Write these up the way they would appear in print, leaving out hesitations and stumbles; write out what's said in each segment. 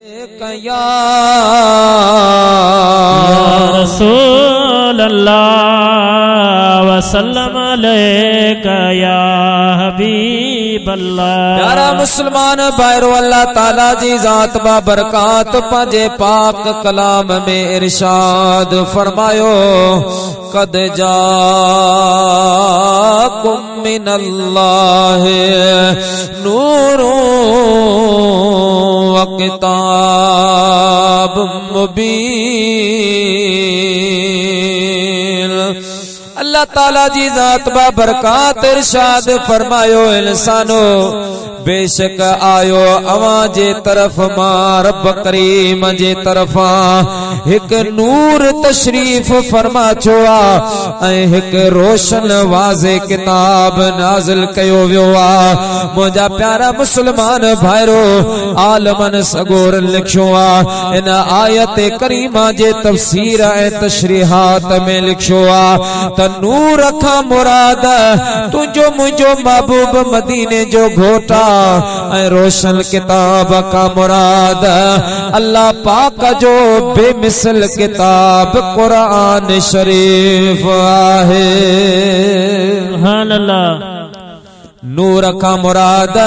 या रसूल अल्लाह वसल्लम अलैका या हबीब अल्लाह। प्यारा मुसलमान भाईरो, अल्लाह ताला जी जात बा बरकात पंजे पाक कलाम में इरशाद फरमायो, कद जाकुम मिनल्लाहि नूरुन किताब मुबीन। अल्लाह ताला जी जात बा बरकात इरशाद फरमायो, इंसानो बेशक आयो अवां जे तरफ मां रब करीम जे तरफा एक नूर तशरीफ फरमा छोआ ऐं एक रोशन वाज़े किताब नाज़िल कयो वियो आ। मुंहिंजा प्यारा मुसलमान भाईरो, आलमन सगोर लिखियो आ, इन आयत करीमा जे तफसीर ऐं तशरीहात में लिखियो आ त नूर खां मुराद तुंहिंजो मुंहिंजो महबूब मदीने जो घोटा ऐं रोशन किताब का मुराद अल्लाह पाक जो बेमिसल किताब कुरान शरीफ आहे। सुभान अल्लाह। नूर का मुराद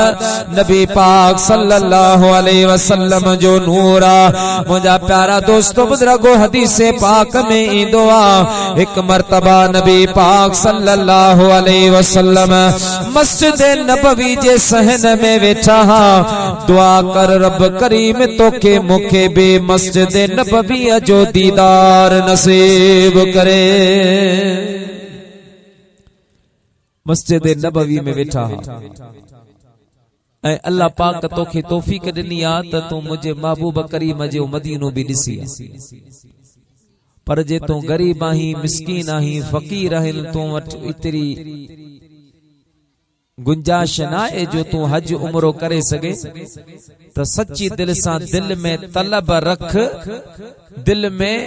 नबी पाक सल्लल्लाहु अलैहि वसल्लम जो नूर आ। मुझा प्यारा दोस्तों बुजुर्गो, हदीसे पाक में ईंदो आ, एक मर्तबा नबी पाक सल्लल्लाहु अलैहि वसल्लम मस्जिद नबवी जे सहन में वेठा हा। दुआ कर रब करीम तोखे मुखे बे मस्जिद नबवी जो दीदार नसीब करे। मस्जिद नबवी में वेठा ऐं अल्लाह पाक तोखे तौफीक ॾिनी आ त तूं मुंहिंजे महबूब करीम जो मदीनो भी ॾिसी आ। पर जे तूं गरीब आहीं, मिस्कीन आहीं, फकीर आहीं, तूं वटि एतिरी गुंजाइश न आहे जो तूं हज उमरो करे सघे त सच्ची दिल सां दिल में तलब रख, दिल में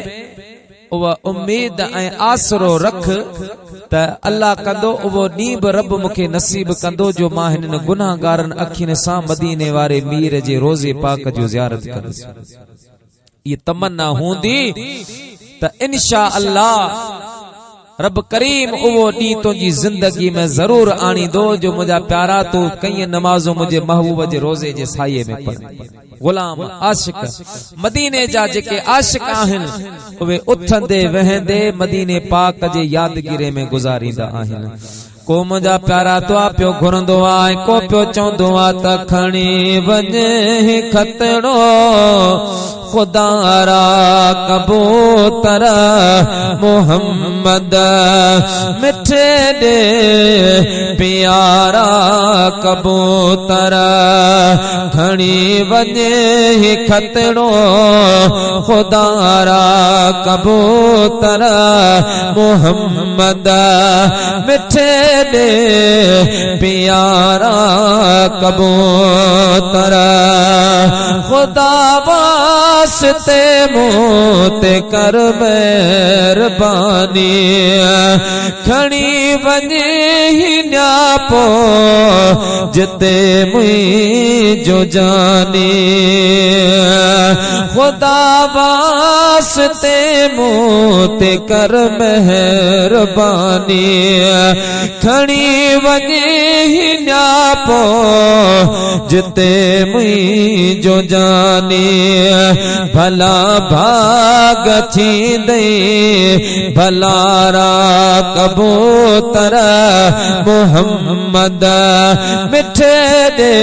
उहा उम्मीद ऐं आसरो रख त अल्लाह कंदो उहो ॾींहुं बि रब मूंखे नसीब कंदो जो मां हिन गुनाहगारनि अखियुनि सां मदीने वारे मीर जे रोज़े पाक जो ज़ियारत कंदुसि। ये तमन्ना हूंदी त इंशा अल्लाह रब करीम उहो ॾींहुं तुंहिंजी ज़िंदगी में ज़रूर आणींदो जो मुंहिंजा प्यारा तू कई नमाज़ो मुंहिंजे महबूब जे रोज़े जे साये में पढ़। गुलाम आशिक मदीने जा जेके आशिक आहिनि उहे उथंदे वहंदे मदीने पाक जे यादगिरी में गुज़ारींदा आहिनि। को मुंहिंजा प्यारा तो पियो घुरंदो आहे, को पियो चवंदो आहे त खणी वञे खतड़ो खुदारा कबूतर मोहम्मद मिठे दे प्यारा कबूतर खणी वञे खतड़ो खुदारा कबूतर मोहम्मद मिठे दे प्यारा कबूतर। खुदा वास्ते मोते कर मेहरबानी खणी वञे ही न्यापो जिते मुंहिंजो जानी। खुदा वास्ते मोते कर मेहरबानी खणी वञे ही न्यापो जिते मुंहिंजो जानी। भला भाग थींदे भलारा कबूतर मोहम्मद मिठे दे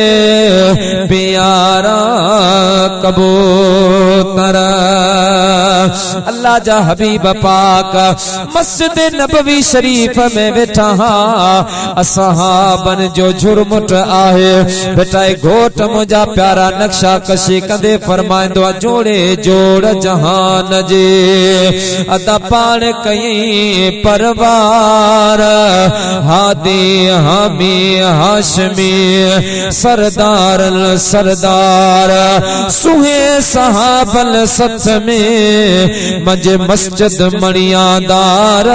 प्यारा कबूतर। अल्लाह जा हबीब पाक मस्जिद नबवी शरीफ में वेठा हा। असहाबन जो झुरमुट आहे बेटाए घोट मुंहिंजा प्यारा नक्शा कशी कंदे फरमाईंदो आहे, जोड़े जोड़ जहान जे अदा पाण कई परवार हादी हामी हाशमी सरदार सरदार सुहे सहाबल सथ में मजे मस्जिद मणियादार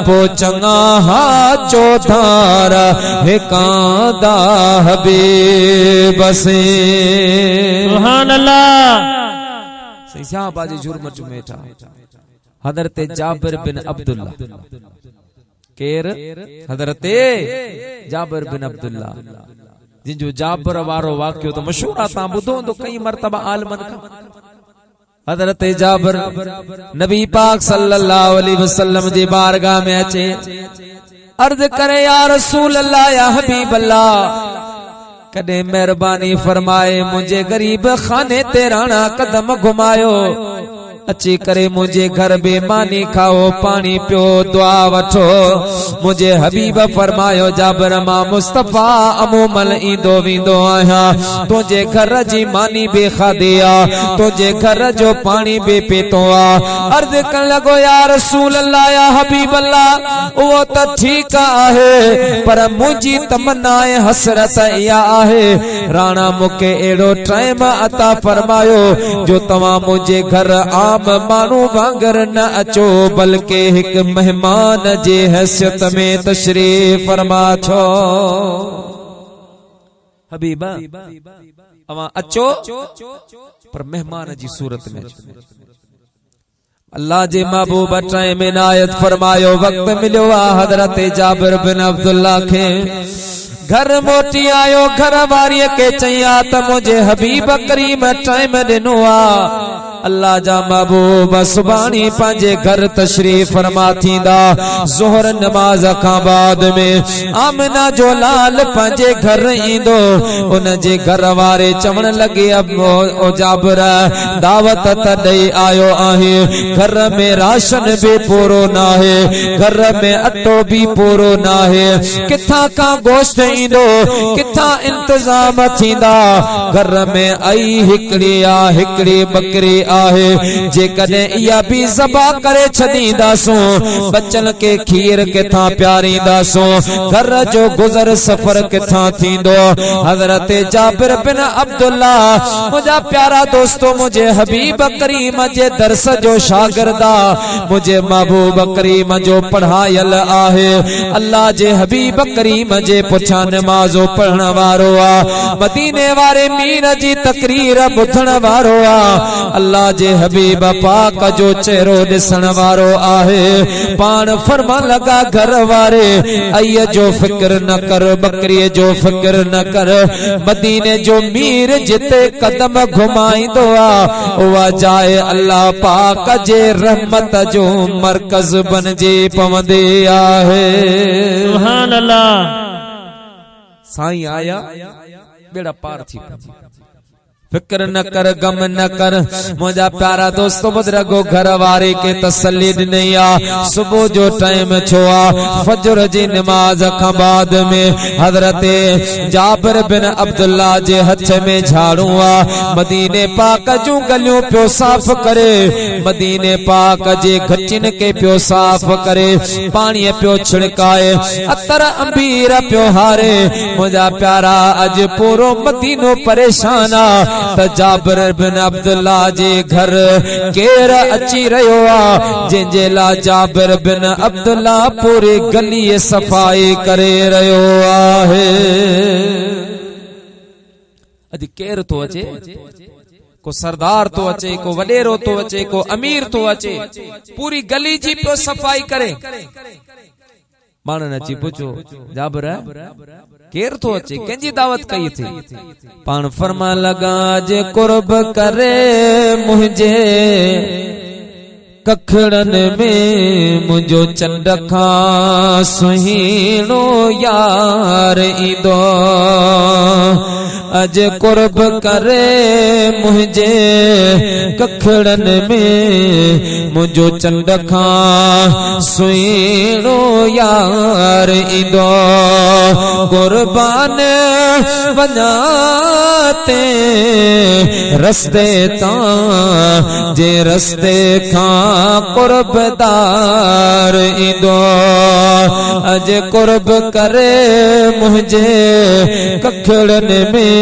पो चंगा हा चौधार हिकांदा हबीब से सुभान अल्लाह। साहब आज जुर्म चुमेठा हजरत जाबिर बिन अब्दुल्ला केर हजरत जाबिर बिन अब्दुल्ला जिंजो जाबिर वारो वाक्यो तो मशहूर आता बुधो तो कई मर्तबा आलमन का हजरत जाबिर नबी पाक सल्लल्लाहु अलैहि वसल्लम जी बारगाह में अचे अर्ज करे या रसूल अल्लाह या हबीब अल्लाह कदे मेहरबानी फरमाए मुझे गरीब खाने ते राणा कदम घुमायो अची करे मुझे घर बेमानी खाओ पानी पियो दुआ वठो मुझे हबीब फरमायो जाबिर मां मुस्तफा अमूमल ईंदो वींदो आहियां तुझे घर जी मानी बे खादी आ तुझे घर जो पानी बे पीतो आ अर्ज कर लगो या रसूल अल्लाह या हबीब अल्लाह वो तो ठीक आहे पर मुझी तमन्ना हसरत या आहे राणा मुके एड़ो टाइम अता फरमायो जो तवा मुझे घर आम मानू वांगर न अचो बल्कि एक मेहमान जे हैसियत में तशरीफ फरमा छो हबीबा अवा अचो पर मेहमान जी सूरत में अल्लाह जे महबूब टाइम इनायत फरमायो वक्त मिलो हजरत जाबिर बिन अब्दुल्ला के घर मोटी आयो घर वारी के चया त मुझे हबीब करीम टाइम दिनो आ अल्लाह जा महबूब सुबानी पंजे घर तशरीफ फरमा थींदा ज़ोहर नमाज का बाद में आमना जो लाल पंजे घर ईंदो उन जे घर वारे चवण लगे अब ओ जाबिर दावत त दई आयो आहे घर में राशन भी पूरो ना है घर में अटो भी पूरो ना है किथा का गोश्त ईंदो किथा इंतजाम थींदा घर में आई हिकड़ी बकरी आहे जे कदे इया भी ज़बा करे छदींदासो बच्चन के खीर किथा प्यारींदासो घर जो गुजर सफर किथा थींदो हजरत जाबिर बिन अब्दुल्ला मुझा प्यारा दोस्तों मुझे हबीब करीम जे दरस जो शागिर्दा मुझे महबूब करीम जो पढ़ायल आहे अल्लाह जे हबीब करीम जे पुछा नमाज़ो पढ़ण वारो आ मदीने वारे मीर जी तकरीर बुधण वारो आ अल्लाह जे हबीब पाक जो चेहरो दिसण वारो आहे पान फरमा लगा घर वारे अय जो फिक्र न कर बकरी जो फिक्र न कर मदीने जो मीर जिते कदम घुमाइंदो आ वा जाए अल्लाह पाक जे रहमत जो मरकज बन जे पवंदे आहे सुभान अल्लाह। साईं आया बेड़ा पार थी फिक्र न कर गम न कर मुझा प्यारा दोस्तों बुजुर्गो घर वारे के तसल्ली नहीं आ सुबह जो टाइम छोआ फजर जी नमाज का बाद में हजरत जाबिर बिन अब्दुल्ला जे हथ में झाड़ू आ मदीने पाक जू गलियों पियो साफ करे मदीने पाक जे घचिन के पियो साफ करे पानी पियो छिड़काए अतर अंबीर पियो हारे मुझा प्यारा अज पूरो मदीनो परेशान आ जाबिर बिन अब्दुल्ला जे घर केर अची रयो आ जिंजे ला जाबिर बिन अब्दुल्ला पूरी गली सफाई करे रयो आहे अज केर तो अचे को सरदार तो अचे को वडेरो तो अचे को अमीर तो अचे पूरी गली जी पियो सफाई करे मानन अची पूछो जाबिर केर तो अचे कंजी दावत कई थी पान फरमा लगा जे कुर्ब करे मुझे कखड़न में मुझो चंड खा सुहीणो यार ईंदो अज कुर्ब करे मुझे कखड़न में मुझो चंड खा सुहीणो यार ईंदो कुर्बान वञाते रस्ते तां जे रस्ते खां कुर्बदार ईंदो अज कुर्ब करे मुझे कखड़ने में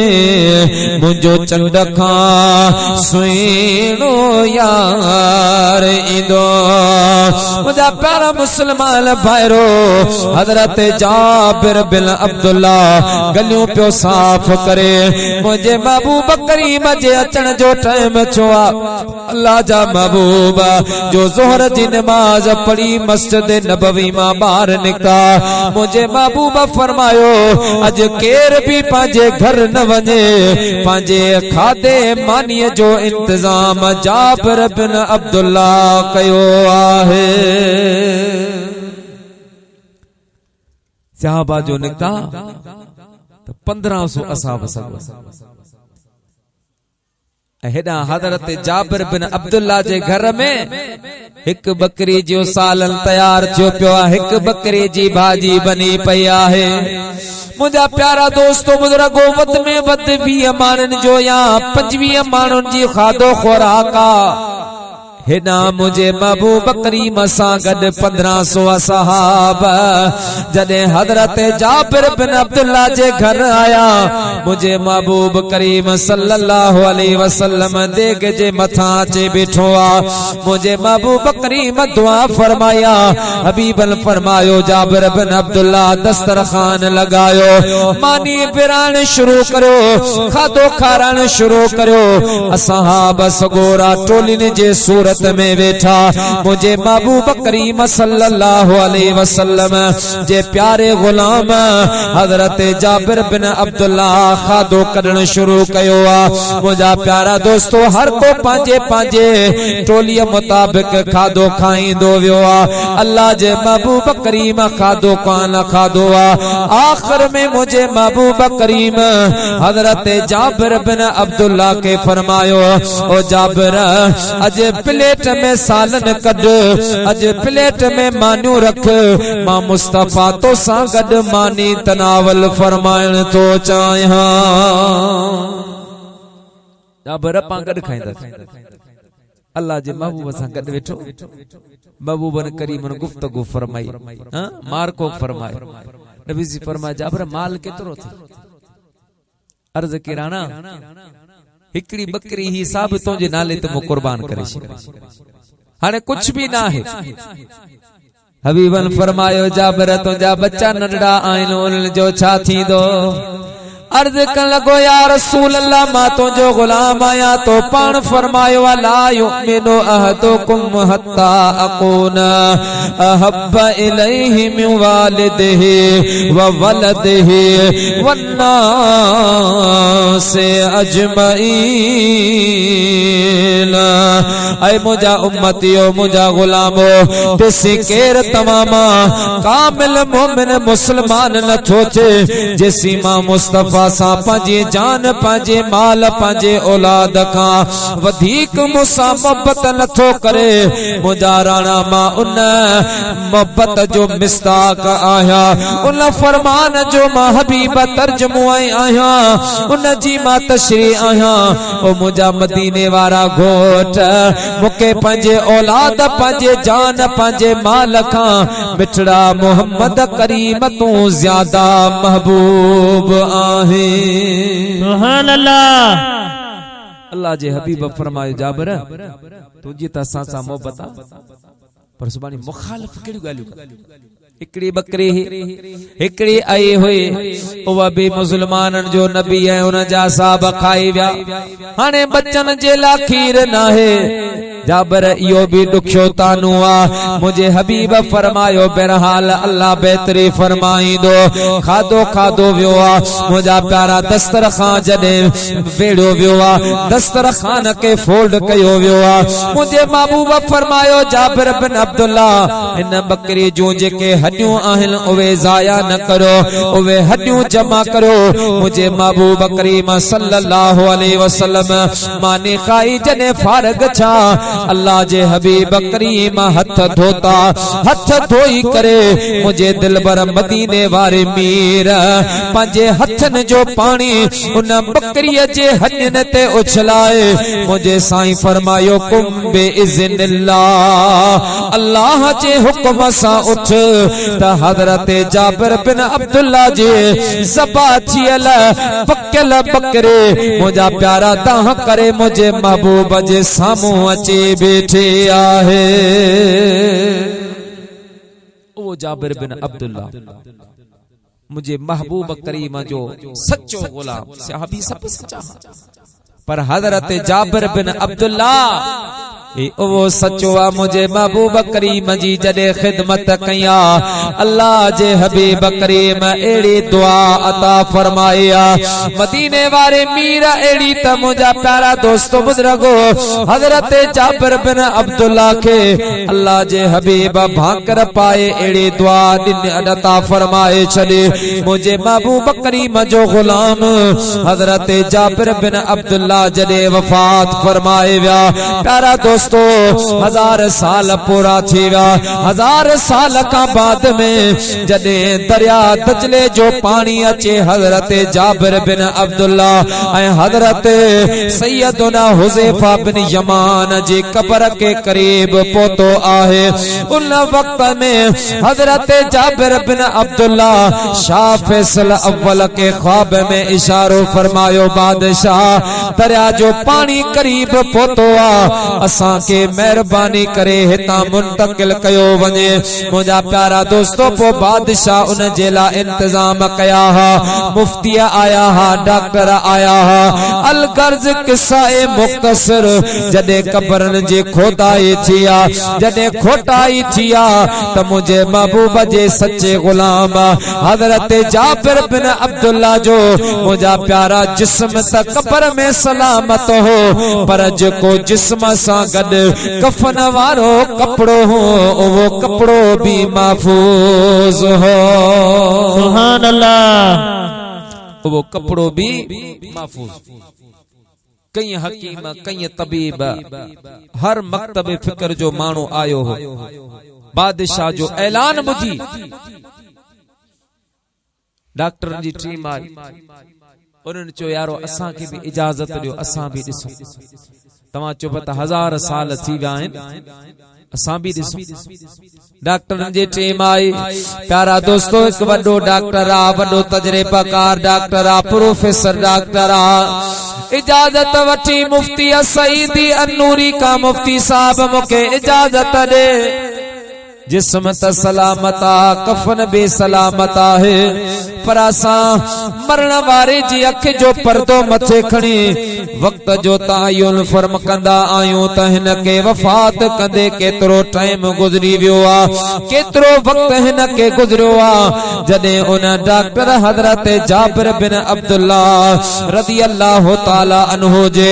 मुझो चंड खां सुइणो यार ईंदो मुझा प्यारा मुसलमान भाइरो हजरत जाबिर बिन अब्दुल्ला गलियों पियो साफ करे मुझे महबूब करीम जे अचण जो टाइम छुआ अल्लाह जा महबूब जो ज़ोहर जी नमाज पढ़ी मस्जिद नबवी मां बाहर निकता मुझे महबूब फरमायो अज केर भी पांजे घर न वने पांजे खादे मानी जो इंतजाम जाबिर बिन अब्दुल्ला कयो आहे सहाबा जो निकता तो 1500 असहाब सगो हेडा हजरत जाबिर बिन अब्दुल्ला जे घर में एक बकरी जो सालन तैयार थियो पियो एक बकरी जी भाजी बनी पई आहे मुझा प्यारा दोस्तों बुजुर्गो वध में वध 20 माण्हुनि जो या 25 माण्हुनि जी खाधो खुराक हेना मुझे महबूब करीम सां गड 1500 असहाब जदे हजरत जाबिर बिन अब्दुल्ला जे घर आया मुझे महबूब करीम सल्लल्लाहु अलैहि वसल्लम देग जे मथा चे बैठो आ मुझे महबूब करीम दुआ फरमाया हबीबन फरमायो जाबिर बिन अब्दुल्ला दस्तरखान लगायो मानी बिरान शुरू करो खादो खारान शुरू करो असहाब सगोरा टोलिन जे सूरत में बैठा मुझे महबूब करीम सल्लल्लाहु अलैहि वसल्लम जे प्यारे गुलाम हजरत जाबिर बिन अब्दुल्ला खादो करण शुरू कयो आ मुझा प्यारा दोस्तों हर को पांजे पांजे टोलिय मुताबिक खादो खाईंदो वियो आ अल्लाह जे महबूब करीम खादो कान खादो आ आखिर में मुझे महबूब करीम हजरत जाबिर बिन अब्दुल्ला के फरमायो ओ जाबिर अज प्लेट में सालन कद अज प्लेट में मानू रख मां मुस्तफा तो सां गड मानी तनावल फरमाइण तो चाहिया जाबिर पां गड खाईंदा अल्लाह जे महबूब सां गड वेठो महबूबन करीमन गुफ्तगू फरमाई मार को फरमाए नबी जी फरमाया जाबिर माल केतरो थी अर्ज की राणा हिकड़ी बकरी ही साबितों जे नाले ते मु कुर्बान करे हाने कुछ भी ना है हबीबन फरमायो जाबिर तुंजा बच्चा नंढड़ा आइन उन जो छा थींदो अर्ज कन लगो या रसूल अल्लाह मां तो जो गुलाम आया तो पान फरमायो ला युमिनु अहदुकुम हत्ता अकूना अहब्ब इलैहि मिन वालिदिही व वलदिही वन्नास अजमईन ऐ मुजा उम्मतियो मुजा गुलामो तिसी केर तमामा कामिल मोमिन मुसलमान न थोचे जेसी मां मुस्तफा सा पांजे जान पांजे माल पांजे औलाद का वधिक मुसा मोहब्बत नथो करे मुजा राणा मां उन मोहब्बत जो मिस्ताक आया उन फरमान जो मां हबीब तर्जुमो आया उन जी मां तशरी आया ओ मुजा मदीने वारा घोट मुके पांजे औलाद पांजे जान पांजे माल का मिठड़ा मोहम्मद करीम तू ज्यादा महबूब सुभान अल्लाह अल्लाह जे हबीब फरमायो जाबिर तुझी त असां सां मोहब्बत पर सुबानी मुखालिफ केड़ी गालियूं हिकड़ी बकरी हिकड़ी आई हुई उहा भी मुसलमानन जो नबी है उन जा साहब खाई विया हाने बच्चन जे ला खीर नाहे जाबिर इहो भी दुखियो तानू आ मुझे हबीब फरमायो बहरहाल अल्लाह बेहतरी फरमाईंदो खादो खादो वियो आ मुझा प्यारा दस्तरखान जडे वेड़ो वियो आ दस्तरखान के फोल्ड कयो वियो आ मुझे महबूब फरमायो जाबिर बिन अब्दुल्ला इन बकरी जो जेके हड्डियूं आहिन उवे जाया न करो उवे हड्डियूं जमा करो मुझे महबूब करीम सल्लल्लाहु अलैहि वसल्लम माने खाई जने फारग छा अल्लाह जे हबीब करीम हथ धोता, हथ धोई करे मुझे दिलबर मदीने वारे मीर पंजे हथन जो पानी उन बकरीअ जे हॾनि ते उछलाए मुझे साईं फरमायो कुम बे इज़्निल्लाह, अल्लाह जे हुक्म सां उठ। त हज़रत जाबिर बिन अब्दुल्ला जे ज़बा थियल पकियल बकरे मुझा प्यारा दाह करे मुझे महबूब जे साम्हूं अचे बैठे आहे। वो जाबिर बिन अब्दुल्ला मुझे महबूब करीम जो सच्चो गुलाम, सहाबी सब सच्चा, पर हजरत जाबिर बिन अब्दुल्ला वो सच्चो आ मुझे महबूब करीम जी जडे खिदमत कया अल्लाह जे हबीब करीम एड़ी दुआ अता फरमाया मदीने वारे मीर एड़ी त मुझा प्यारा दोस्तों बुजुर्गो हजरत जाबिर बिन अब्दुल्ला के अल्लाह जे हबीब भाकर पाए एड़ी दुआ दिन अता फरमाए छले मुझे महबूब करीम जो गुलाम हजरत जाबिर बिन अब्दुल्ला जडे वफात फरमाए व्या प्यारा दोस्तों 1000 साल पूरा थी विया 1000 साल का बाद में जडे दरिया दजले जो पानी अचे हजरत जाबिर बिन अब्दुल्ला ऐं हजरत सैयदना हुज़ैफा बिन यमान जी कब्र के करीब पहुतो आहे। उन वक्त में हजरत जाबिर बिन अब्दुल्ला शाह फैसल अव्वल के ख्वाब में इशारो फरमायो बादशाह दरिया जो पानी करीब पहुतो आ असा के मेहरबानी करे हिता मुंतकिल कयो वने मुझा प्यारा दोस्तों पो बादशाह उन जेला इंतजाम कया हा मुफ्ती आया हा डॉक्टर आया हा अल गर्ज किस्सा ए मुख्तसर जडे कब्रन जे खोदाई थिया जडे खोटाई थिया त मुझे महबूब जे सच्चे गुलाम हजरत जाबिर बिन अब्दुल्ला जो मुझा प्यारा जिस्म त कब्र में सलामत हो पर जो जिस्म सा गड कफन वारो कपड़ो हो वो कपड़ो भी महफूज हो सुभान अल्लाह वो कपड़ो भी महफूज। कई हकीम कई तबीब हर मकतब फिक्र जो मानो आयो हो बादशाह जो ऐलान बुझी डॉक्टर जी टीम आई उन्हनि चयो यारो असां के भी इजाजत दियो असां भी दिसो तवा चुप त 1000 साल थी विया आहिनि असां भी दिसो डॉक्टरन जे टीम आई प्यारा दोस्तों एक वडो डॉक्टर आ वडो तजरेबाकार डॉक्टर आ प्रोफेसर डॉक्टर आ इजाजत वठी मुफ्ती सईदी अन्नूरी का मुफ्ती साहब मुके इजाजत दे जिस्म त सलामत आ कफन बे सलामत है पर असां मरण वारे जी अख जो पर्दो मथे खणी वक्त जो तायुन फर्म कंदा आयूं त हिन के वफात कंदे केतरो टाइम गुजरी वियो आ केतरो वक्त हिन के गुजरियो आ जडे उन डॉक्टर हजरत जाबिर बिन अब्दुल्ला रज़ी अल्लाह ताला अन्हु जे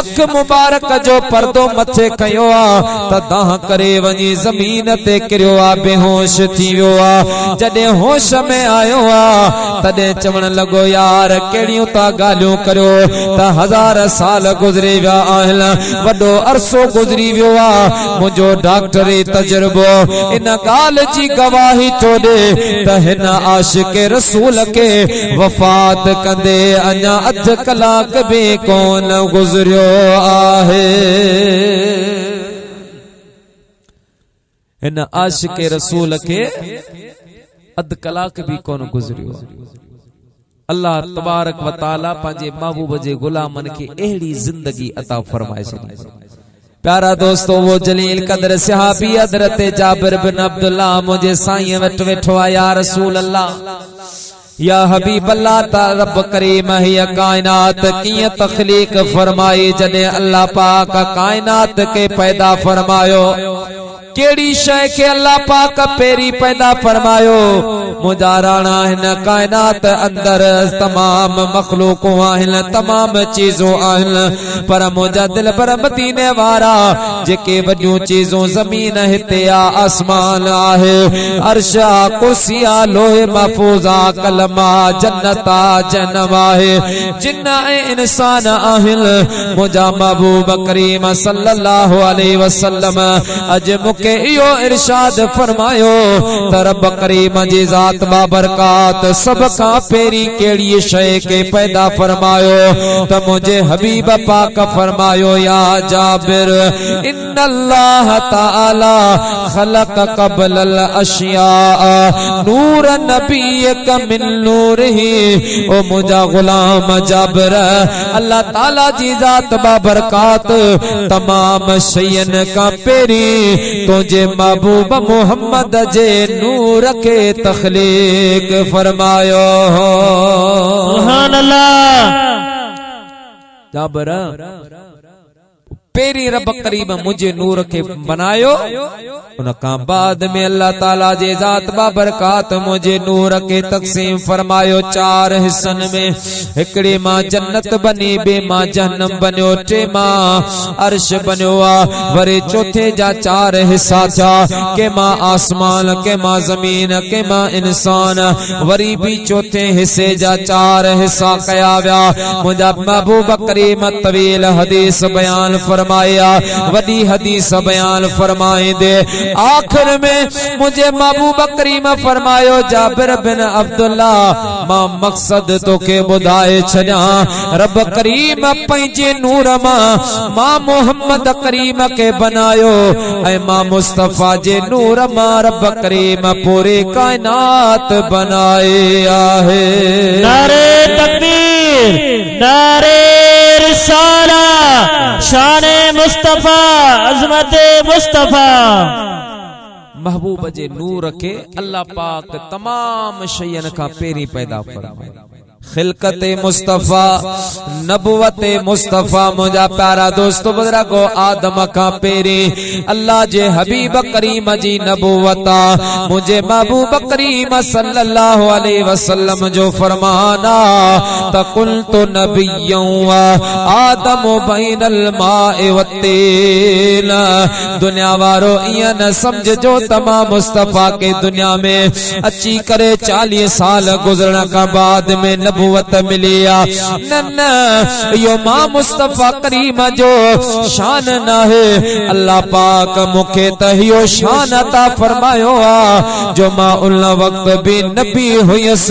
अख मुबारक जो पर्दो मथे कयो आ त दाह करे वनी जमीन ते किरियो आ बेहोश थी वियो आ जडे होश में आयो आ तदे चवण लगो यार केड़ियों ता गालियों करो त 1000 साल गुजरे विया आहिन वडो अरसो गुजरी वियो आ मुझो डॉक्टरी तजर्बो इन गाल जी गवाही तो दे त हिन आशिक रसूल के वफात कंदे अञा अध कलाक भी कोन गुजरियो आहे। इन आशिक रसूल के अध कलाक भी कोन गुजरियो। अल्लाह तबारक व तआला पंजे महबूब जे गुलामन के एड़ी जिंदगी अता फरमाए छे। प्यारा दोस्तों वो जलील कदर सहाबी हजरत जाबिर बिन अब्दुल्ला मुझे साईं वट वेठो आ या रसूल अल्लाह या हबीब अल्लाह ता रब करीम है कायनात किए तखलीक फरमाई जने अल्लाह पाक कायनात के पैदा फरमायो केड़ी शय के अल्लाह पाक पेरी पैदा फरमायो मुझा राणा हिन कायनात अंदर तमाम मखलूकों आहिन तमाम चीजों आहिन पर मुझा दिल पर मदीने वारा जेके वड्डियूं चीजों जमीन हिते आ आसमान आहे अर्श आ कुर्सी आ लोहे महफूज आ कलम आ जन्नत आ जहन्नम आहे जिन्न ऐं इंसान आहिन मुझा महबूब करीम सल्लल्लाहु अलैहि वसल्लम अज मुके इहो इरशाद फरमायो त रब करीम जी जात बाबरकात सब खां पेरी केड़ी शय के पैदा फरमायो त मुझे हबीब पाक फरमायो या जाबिर इन्नल्लाह ताला खलक क़ब्लल अशिया नूर नबीक मिन नूरिही ओ मुझा गुलाम जाबिर अल्लाह ताला जी जात बाबरकात तमाम शयन का पेरी तुझे महबूब मोहम्मद जे नूर के तख्लीक फरमायो सुभान अल्लाह। जाबिर पेरी रब करीम मुझे नूर के बनायो उनका बाद में अल्लाह ताला जे जात बाबरकात मुझे नूर के तकसीम फरमायो चार हिस्सन में हिकड़े मां जन्नत बनी बे मां जहन्नम बन्यो टे मां अर्श बन्यो आ वरे चौथे जा चार हिस्सा था के मां आसमान के मां जमीन के मां इंसान वरी भी चौथे हिस्से जा चार हिस्सा कया व्या मुझा महबूब करीम तवील हदीस बयान फरमाया वडी हदीस बयान फरमाए दे आखिर में मुझे महबूब करीम फरमायो जाबिर बिन अब्दुल्ला मां मकसद तो के बुधाए छया रब करीम पंहिंजे नूर मां मोहम्मद करीम के बनायो ऐ मां मुस्तफा जे नूर मां रब करीम पूरे कायनात बनाए आहे नारे तकबीर नारे रिसाला शाने मुस्तफा अजमत मुस्तफा। महबूब जे नूर के अल्लाह पाक तमाम शयन का पेरी पैदा फरमाया खिलकत मुस्तफा नबुवत मुस्तफा मुझा प्यारा दोस्तों बुजुर्गो आदम का पेरी अल्लाह जे हबीब करीम जी नबुवता मुझे महबूब करीम सल्लल्लाहु अलैहि वसल्लम जो फरमाना तकुल तो नबियों आदम बैनल माए वत्तीन दुनिया वारो इया न समझ जो तमाम मुस्तफा के दुनिया में अच्छी करे 40 साल गुजरने का बाद में नबुवत मिलिया न यो मां मुस्तफा करीम जो शान ना है अल्लाह पाक मुखे तहियो शान अता फरमायो आ जो मां उन वक्त भी नबी हुयस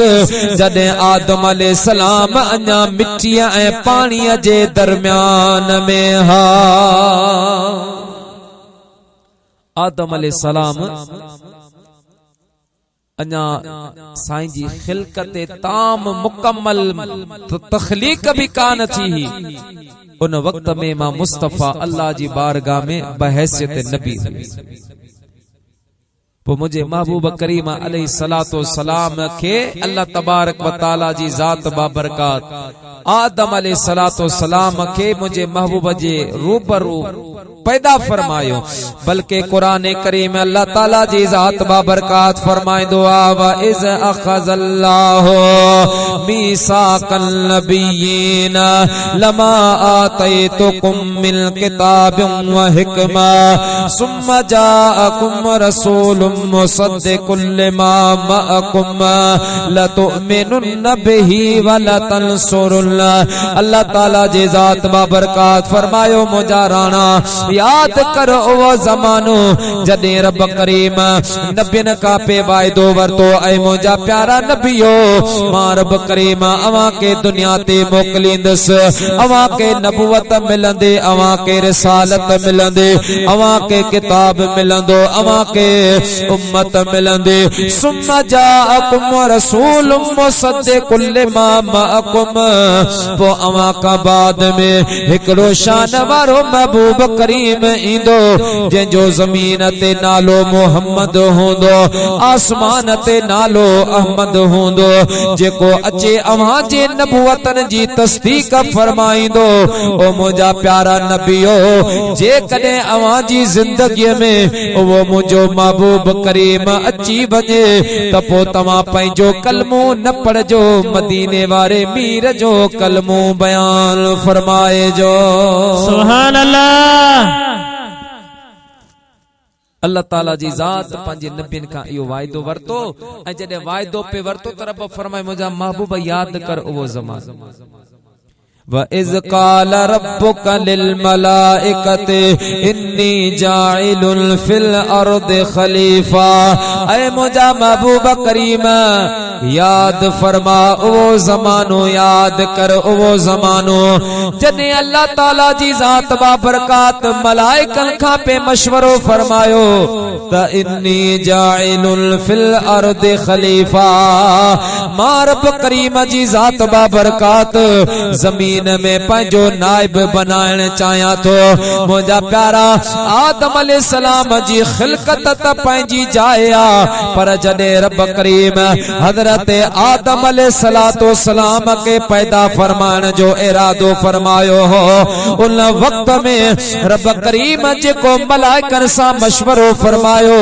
जदे आदम अलैहि सलाम अन्या मिट्टिया ए पानी जे दरमियान में हा आदम अलैहि सलाम अन्या साईं जी खिलकत ताम मुकम्मल तख्लीक भी कान थी उन वक्त में मां मुस्तफा अल्लाह जी बारगाह में बहैसियत नबी वो मुझे महबूब करीम अलैहि सलातो सलाम के अल्लाह तबारक व तआला जी जात बाबरकात आदम अलैहि सलातो सलाम के मुझे महबूब जे रूबरू पैदा फरमायो बल्कि कुरान करीम अल्लाह ताला जी जात बाबरकात फरमाइंदो आ व इज अखज़ल्लाहु मीसाकल नबिय्यीन लमा आतैतुकुम मिन किताबिन व हिकमा सुम्मा जाअकुम रसूलुम मुसद्दिकुल लिमा मअकुम लतुमिनुन बिही व लतंसुरुन अल्लाह ताला जी जात बाबरकात फरमायो मुझा राणा याद करो वो जमानो जदे रब करीम नबियन का पे वायदो वरतो ऐ मुझा प्यारा नबियो मां रब करीम अवा के दुनिया ते मोकलिंदस अवा के नबुवत मिलंदे अवा के रिसालत मिलंदे अवा के किताब मिलंदो अवा के उम्मत मिलंदे सुम्मा जाअकुम रसूलुम मुसद्दिकुल लिमा मअकुम पो अवां का बाद में हिकड़ो शान वारो महबूब करीम इंदो जंहिंजो ज़मीन ते नालो मोहम्मद होंदो आसमान ते नालो अहमद होंदो जेको अचे अवां जे नबुवतन जी तस्दीक फरमाईंदो ओ मुंहिंजा प्यारा नबियो जे कदे अवां जी जिंदगी में वो मुझो महबूब करीम अची वने त पो तवां पंहिंजो कलमो न पढ़जो मदीने वारे मीर जो कलमो बयान फरमाए जो सुभान अल्लाह। अल्लाह ताला जी ज़ात पंहिंजे नबियन खां इहो वाइदो वरतो ऐं जॾहिं वाइदो पे वरतो त रब फरमाए मुंहिंजा महबूब याद कर उहो ज़मानो व इज़ क़ाल रब्बुका लिल मलाइकति इन्नी जाइलुन फिल अर्द खलीफा ऐ मुंहिंजा महबूब करीम याद फरमा उहो ज़मानो याद कर उहो ज़मानो जॾहिं अल्लाह ताला जी ज़ात बाबरकात मलाइकन खां पे मशवरो फरमायो त इन्नी जाइलुन फिल अर्द खलीफा मां रब करीम जी ज़ात बाबरकात ज़मीन में पंहिंजो नाइब बनाइण चाहियां थो मुंहिंजा प्यारा आदम अलैहिस्सलाम जी खिलकत त पंहिंजी जाइ आ पर जॾहिं रब करीम हज़रत आदम अलैहिस्सलाम के पैदा फरमाइण जो इरादो फरमायो हो उन वक्त में रब करीम जेको मलाइकन सां मशवरो फरमायो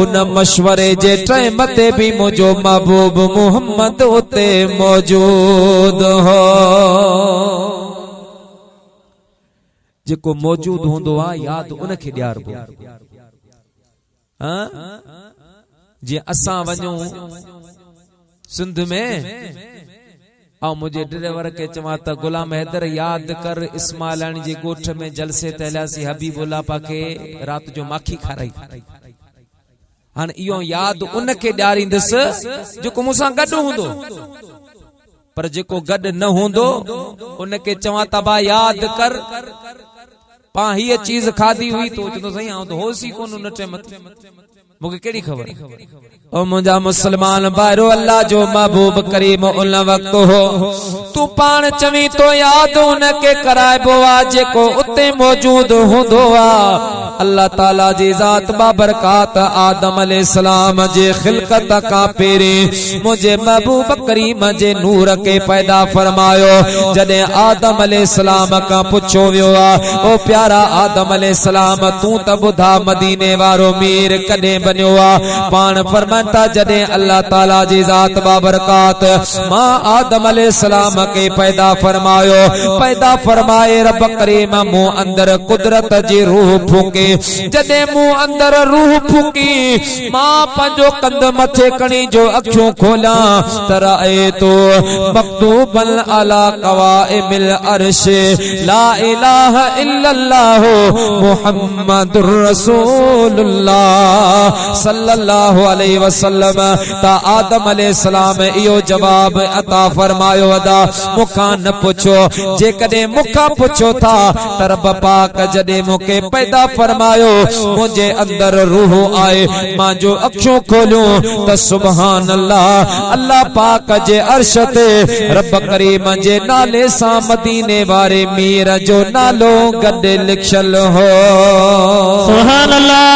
उन मशवरे जे टाइम ते भी मुंहिंजो महबूब मोहम्मद उते मौजूद हो जेको मौजूद होंदो आ याद उनखे ॾियारबो हां जे असां वञूं सिंध में ऐं मुंहिंजे ड्राइवर के चवां त गुलाम हैदर याद कर इस्माइलानी जे ॻोठ में जलसे ते हलियासीं हबीबुल्लाह पाके रात जो माखी खाराई हाणे इहो याद उनखे ॾियारींदुसि जेको मूंसां गॾु हूंदो पर जेको गॾु न हूंदो उनखे चवां त बा याद कर पा हीअ चीज खाधी हुई तो चवंदो साईं आउं त होसी कोन उन टाइम मूंखे कहिड़ी ख़बर ओ मुंहिंजा मुसलमान भाइरो अल्लाह जो महबूब करीम उन वक्त हो तू पाण चवी तो याद उनखे कराइबो आ जेको उते मौजूद हूंदो आ अल्लाह ताला जी ज़ात बाबरकात आदम अलैहिस्सलाम जे खिलकत का पहिरीं मुझे महबूब करीम जे नूर के पैदा फरमायो जॾहिं आदम अलैहिस्सलाम का पुछो वियो आ ओ प्यारा आदम अलैहिस्सलाम तू त ॿुधा मदीने वारो मीर कॾहिं बनियो आ पाण फरमाता जॾहिं अल्लाह ताला जी ज़ात बाबरकात मां आदम अलैहिस्सलाम के पैदा फरमाए रब करीम मूं अंदर कुदरत जी रूह फूके जॾहिं मूं अंदर रूह फूकी मां पंहिंजो कंध मथे खणी जो अखियूं खोलियां त रअयतु मक्तूबन अला क़वाइमिल अर्श ला इलाहा इल्लल्लाह मुहम्मदुर रसूलुल्लाह सल्लल्लाहु अलैहि वसल्लम ता आदम अलैहिस्सलाम इहो जवाब अता फरमायो अदा मुखां न पुछो जे कदे मुखां पुछो था त रब पाक जॾहिं मूंखे पैदा फरमायो मुंहिंजे अंदर रूह आए मां जो अखियूं खोलियूं त सुभान अल्लाह अल्लाह पाक जे अर्श ते रब करीम जे नाले सां मदीने वारे मीर जो नालो गॾु लिखियल हो सुभान अल्लाह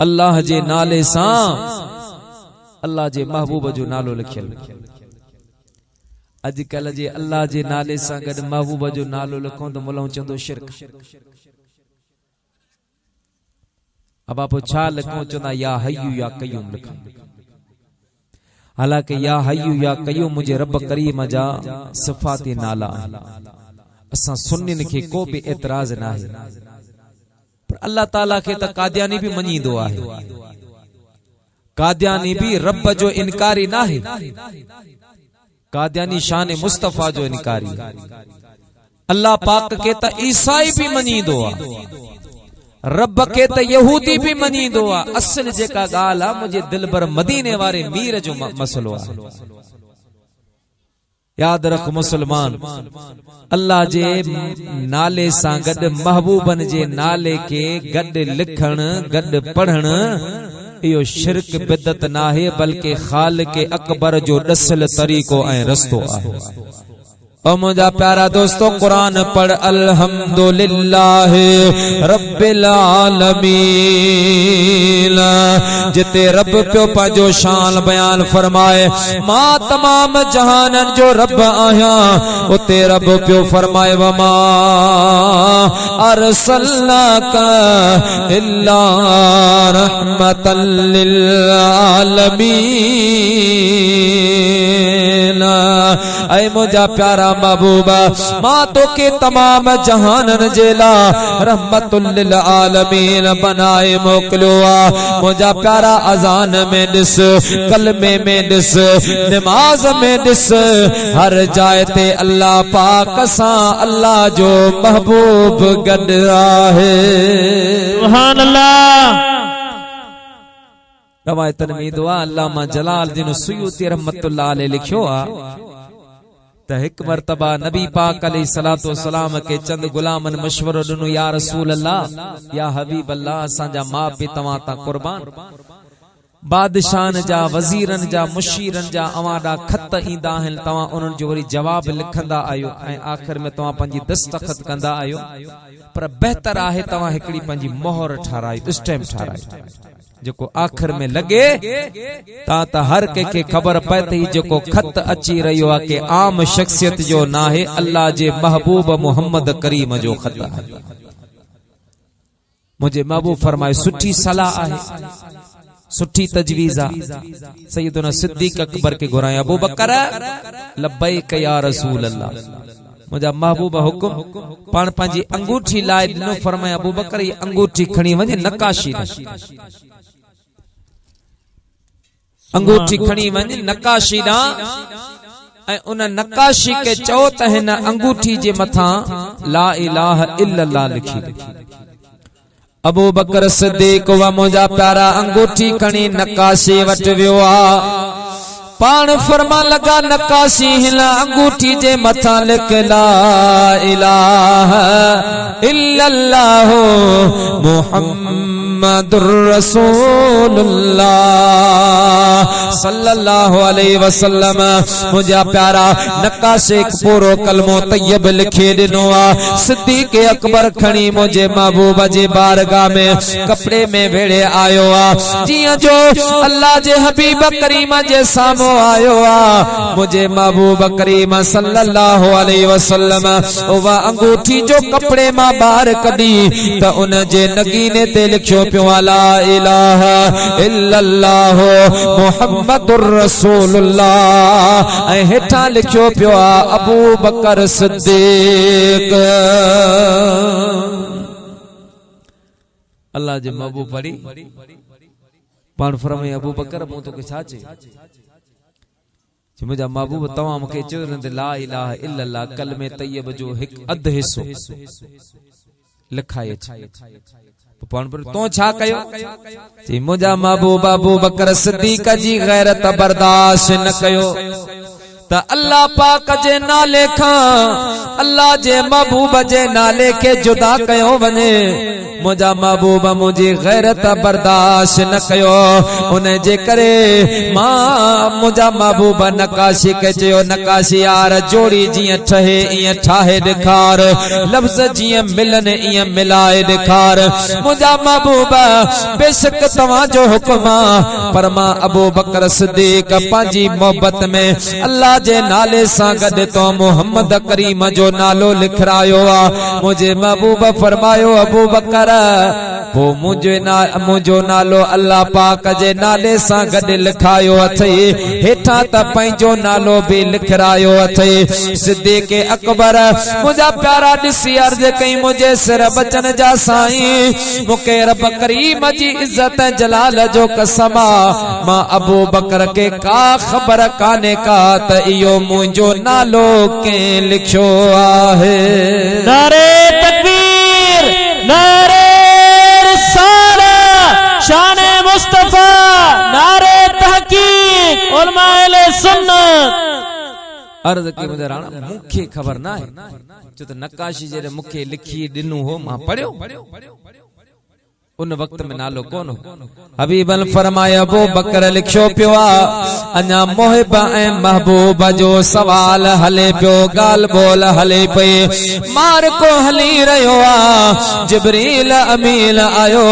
अल्लाह जे नाले सां अल्लाह जे महबूब जो नालो लिखियल अॼुकल्ह जे अल्लाह जे नाले सां गॾु महबूब जो नालो लिखूं त मुलाऊं चवंदो शिरक अब आप छा लिखूं चवंदा या हय्यू या कयूम लिखूं हालांकि या हय्यू या कयूम मुझे रब करीम जा सिफाती नाला असां सुन्निन खे को भी एतराज न आहे पर अल्लाह ताला के त कादियानी भी मञींदो आहे कादियानी भी रब जो इनकारी ना है कादियानी शान मुस्तफा जो इनकारी अल्लाह पाक के त ईसाई भी मञींदो आहे रब के त यहूदी भी मञींदो आहे असल जेका ॻाल्हि आहे मुंहिंजे दिलबर मदीने वारे मीर जो मसलो आहे याद रख मुसलमान अल्लाह जे नाले सां गॾु महबूबन जे नाले के गॾु लिखण गॾु पढ़ण इहो शिरक बिदत नाहे बल्कि खालिक अकबर जो दसल तरीक़ो ऐं रस्तो आहे। ओ मुझा प्यारा दोस्तों, कुरान पढ़ अल्हम्दुलिल्लाह रब्बिल आलमीन। जिते रब पियो पंहिंजो शान बयान फरमाए, मां तमाम जहानन जो रब आहियां, उते रब पियो फरमाए वमा अरसलनाका इल्ला रहमतल लिल आलमीन। ऐ मुझा प्यारा महबूबा, मां तो के तमाम जहानन जेला रहमतुल लिल आलमीन बनाए मोकलो आ। मुझा प्यारा अजान में दिस, कलमे में दिस, नमाज में दिस, हर जाए ते अल्लाह पाक सां अल्लाह जो महबूब गड आहे। सुभान अल्लाह। रवायतन में दुआ अल्लामा जलालुद्दीन सुयूती रहमतुल्लाह अलैहि लिखियो आ त हिक मर्तबा नबी पाक अलैहिस्सलातु वस्सलाम के चंद गुलामन मशवरो दिनो, या रसूल अल्लाह, या हबीब अल्लाह, असांजा मां पीउ तव्हां तां कुर्बान, बादशाहन जा, वजीरन जा, मुशीरन जा अवां खत ईंदा आहिनि, तव्हां उन्हनि जो वरी जवाब लिखंदा आहियो ऐं आख़िर में तव्हां पंहिंजी दस्तखत कंदा आहियो, पर बहितर आहे तव्हां हिकड़ी पंहिंजी मोहर ठारायो, स्टैम्प ठारायो, जेको आखिर में लगे ता हर के खबर पए थी जेको खत अची रहियो आहे कि आम शख्सियत जो नाहे, अल्लाह जे महबूब मोहम्मद करीम जो खत आहे। मुझे महबूब फरमाए सुठी सलाह आहे, सुठी तजवीज़ आहे। सैयदना सिद्दीक अकबर के घुराए, अबू बकर लब्बैक या रसूल अल्लाह। मुझा महबूब हुकुम पान पंहिंजी अंगूठी लाए दिनो, फरमाए अबू बकर ये अंगूठी खणी वञे नकाशी अंगूठी खणी वञ नकाशी ॾां ऐं उन नकाशी के चओ त हिन अंगूठी जे मथां ला इलाहा इल्लल्लाह लिखी। अबू बकर सिद्दीक व मुंहिंजा प्यारा अंगूठी खणी नकाशी वटि वियो आ। पाण फरमा लगा नकाशी हिन अंगूठी जे मथां लिख ला इलाहा इल्लल्लाह मुहम्मदुर रसूलुल्लाह सल्लल्लाहु अलैहि वसल्लम। मुझा प्यारा नकाशे पूरो कलमो तैयब लिखे दिनो आ। सिद्दीक अकबर खणी मुझे महबूब जे बारगाह में कपड़े में भेड़े आयो आ। जियां जो अल्लाह जे हबीब करीम जे सामो आयो आ, मुझे महबूब करीम सल्लल्लाहु अलैहि वसल्लम वा अंगूठी जो कपड़े मां बाहर कढी त उन जे नगीने ते लिखियो पियो ला इलाहा इल्लल्लाह मुहम्मदुर रसूलुल्लाह ऐं हेठां लिखियो पियो आ अबू बकर सिद्दीक। अल्लाह जे महबूब पढ़ी पाण फरमाए अबू बकर मूं तोखे छा चई? मुझा महबूब तव्हां मूंखे चयो त ला इलाहा इल्लल्लाह कलमे तैयब जो हिकु अधु हिस्सो लिखाए तो छा कयो? जी मुझा महबूब अबू बकर सिद्दीक जी गैरत बर्दाश्त न कयो त अल्लाह पाक जे नाले खां अल्लाह जे महबूब जे नाले के जुदा कयो वने। मुझा महबूब मुझी गैरत बर्दाश्त न कयो, उन जे करे मां मुझा महबूब नकाशी के चयो नकाशी यार जोड़ी जियां ठहे इयां ठाहे दिखार, लफ्ज जियां मिलन इयां मिलाए दिखार। मुझा महबूब बेशक तवां जो हुक्म पर मां अबू बकर सिद्दीक पंहिंजी मोहब्बत में अल्लाह जे नाले सां गॾु तो मोहम्मद करीम जो नालो लिखरायो आ। मुझे महबूब फरमायो अबू बकर वो मुझो नालो अल्लाह पाक जे नाले सां गॾु लिखायो अथई, हेठां त पंहिंजो नालो भी लिखरायो अथई। सिद्दीक अकबर मुझा प्यारा ॾिसी अर्ज़ कई मुझे सिर बचन जा साईं मूंखे रब करीम जी इज्जत जलाल जो कसम मां अबू बकर के का ख़बर काने का त इहो मुंहिंजो नालो कंहिं लिखियो आहे। नारे तकबीर, नारे शाने मुस्तफा, नारे तहकीक, उलमाए सुन्नत। अर्ज की मुझे राणा मुखे खबर ना है जो तो नकाशी जे मुखे लिखी दिनु हो मां पढ़ियो उन वक्त में नालो कौन हो? हबीबन फरमाया अबू बकर लिखो पियो अञा मोहिब ऐं महबूब जो सवाल हले पियो, गाल बोल हले पे, मार को हली रहियो आ। जिब्रील अमीन आयो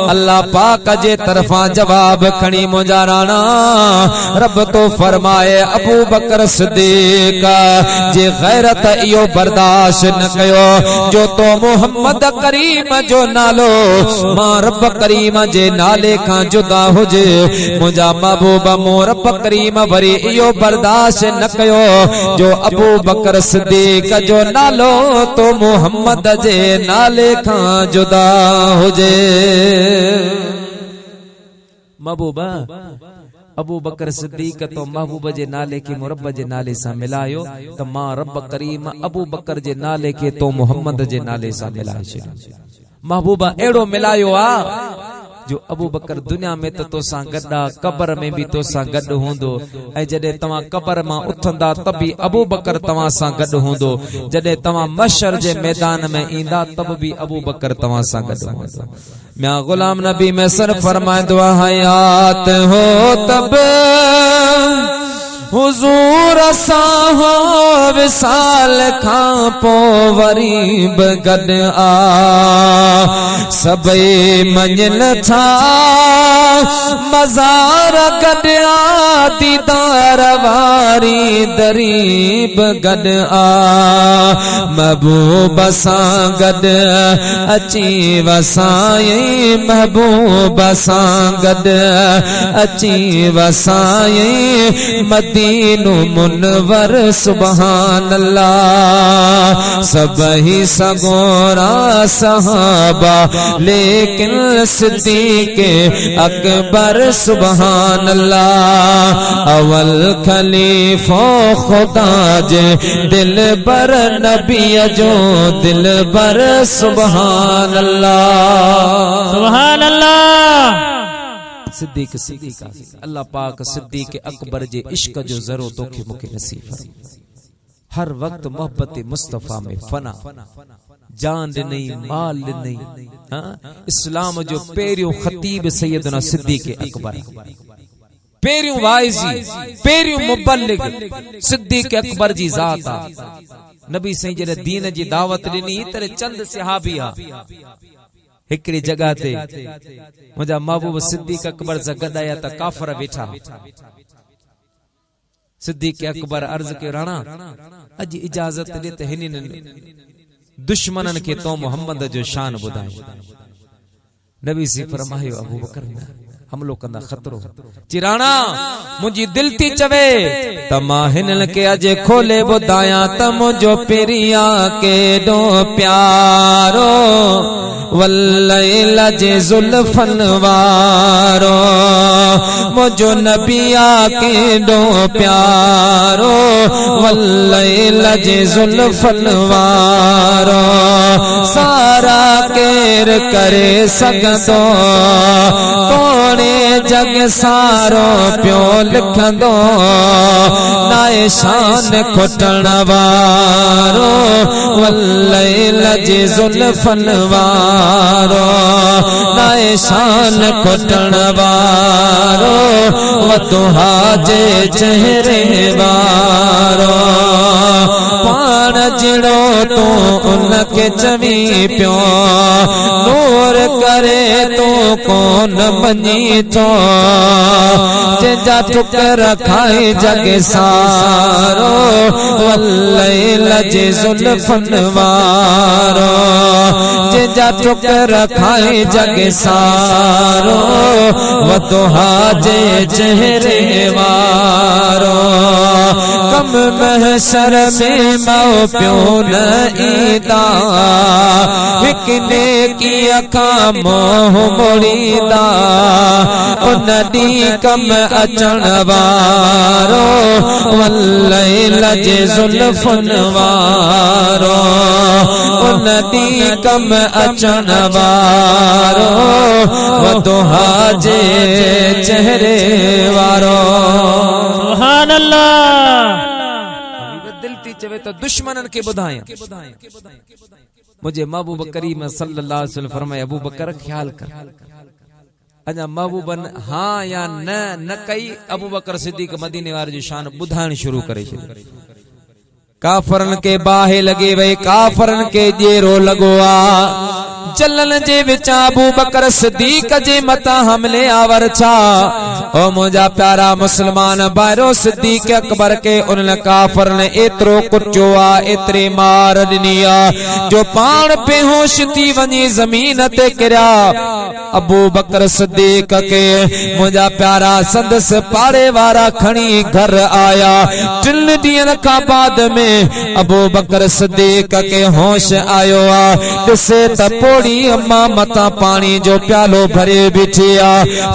अल्लाह पाक जे तरफा जवाब खणी मुंहिंजा राणा रब तो फरमाए अबू बकर सिद्दीक जे गैरत इहो बर्दाश्त न कयो जो तो मोहम्मद करीम जो नालो मां रब करीम जे नाले खां जुदा हुजे। मुंहिंजा महबूब मो रब करीम वरी इहो बर्दाश्त न कयो जो अबू बकर सिद्दीक जो नालो तो मोहम्मद जे नाले खां जुदा हुजे। महबूबा अबू बकर सिद्दीक तो महबूब जे नाले के मुरब जे नाले सां मिलायो त मां रब करीम अबू बकर जे नाले के तो मोहम्मद जे नाले सां मिलाए छॾियो। महबूबा अहिड़ो मिलायो आ जो अबू बकर दुनिया में तो सां गड्डा कब्र में भी तो सां गड होंदो ऐं जडे तवा कब्र मां उठंदा तब भी अबू बकर तवा सां गड होंदो। जडे तवा मशर जे मैदान में इंदा तब भी अबू बकर तवा सां गड होंदो। मैं गुलाम नबी में सर फरमाइंदो हयात हो तब हुजूर सां हो विसाल खां पो वरी गड आ सबई मंजिल था मज़ार गड आ दीदार वारी दरीब गड आ महबूब सां गड अची वसाई महबूब सां गड अची वसाई मदीनो मुनवर सुभान अल्लाह सबही सगोरा सहाबा लेकिन सिद्दीक अकबर सुभान अल्लाह अवल खलीफो खुदा जे दिल बर नबी जो दिल बर सुभान अल्लाह सुभान अल्लाह। सिद्दीक सिद्दीका अल्लाह पाक सिद्दीक अकबर जे इश्क जो जरो तोखे मुखे नसीब फरमाए। हर वक्त मोहब्बत मुस्तफा में फना जान नहीं माल नहीं। इस्लाम जो पेरियो खतीब सैयदना सिद्दीक अकबर, पेरियो वाइजी पेरियो मुबल्लिग सिद्दीक अकबर जी जात आ। नबी सही जरे दीन जी दावत दिनी तेरे चंद सहाबिया हिकड़ी जगह ते मुझा महबूब सिद्दीक अकबर से गदाया त काफर बैठा। सिद्दीक अकबर अर्ज के राणा अज इजाजत दे त हिन दुश्मनन के तो मोहम्मद जो शान बुधाए। नबी से फरमायो अबू बकर हमलो कंदा खतरो चिराणा मुझी दिल थी चवे तमा हिनल के अजे खोले बुधाया त मुझो पेरिया के दो प्यारो वल्लैल जे जुल्फन वारो मुझो नबिया के दो प्यारो वल्लैल जे जुल्फन वारो सारा केर करे सगदो कोने जग सारो प्यो लिखंदो नाए शान खुटण वारो वल्लैल जे जुल्फन वारो नाए शान खुटण वारो वदुहा जे चेहरे वारो पान जड़ो तो उनके चवी प्यो नूर करे तो कौन मनी तो जा टुकर खाए जग सारो वल्लैल जे जुल्फन वारो जा टुकर खाए जग सारो वदुहा जे चेहरे वारो कम महशर में मौ प्यो न ईदा विकने की अखा मोह मोड़ीदा उन दी कम अचण वारो वल्लैल जे जुल्फन वारो उन दी कम अचण वारो वदुहा जे चेहरे वारो सुभान अल्लाह। दिल थी चवे तो दुश्मनन के बुधाया मुझे महबूब करीम सल्लल्लाहु अलैहि वसल्लम फरमाए अबू बकर ख्याल कर अजा महबूबन हाँ या न कई अबू बकर सिद्दीक मदीने वारे जो शान बुधाइण शुरू करे काफरन के बाहे लगे वे काफरन के जेरो लगो आ चलन जे विचा अबू बकर सिद्दीक जे मता हमले आवर छा ओ मुझा प्यारा मुसलमान बारो सिद्दीक अकबर के उन काफर ने एतरो कुचो आ एतरे मार दिनिया जो पान बेहोश थी वनी जमीन ते किरा अबू बकर सिद्दीक के मुझा प्यारा संदस पारे वारा खणी घर आया 3 ॾींहंनि खां बाद में अबू बकर सिद्दीक के होश आयो आ दिसे त पोड़ी अम्मा मता पानी जो प्यालो भरे बिठिया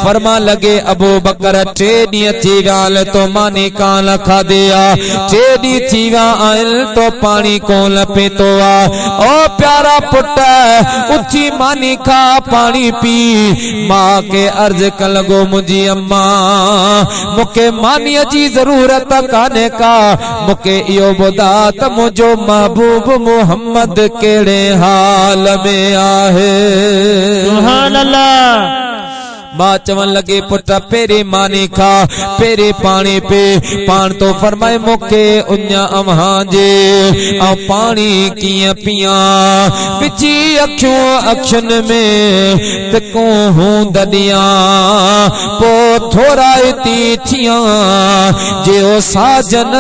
फरमा लगे अबू बकर 3 ॾींहं थी गाल तो मानी कान खा दिया 3 ॾींहं थी गा आइल तो पानी कोन पीतो आ ओ प्यारा पुट उठी मानी खा पानी पी मां के अर्ज कर लगो मुझी अम्मा मुके मानी जी जरूरत काने का मुके इयो बुधा त मुझो महबूब मोहम्मद केड़े हाल में आहे सुभान अल्लाह मां चवन लगे पुट पेरे मानी खा पेरे पानी पे पान तो फरमाए मुके उन्या अम्हा जे आ पानी किया पिया बिची अखियों अखन में तको हूं ददिया पो थोड़ा इती थिया जे ओ साजन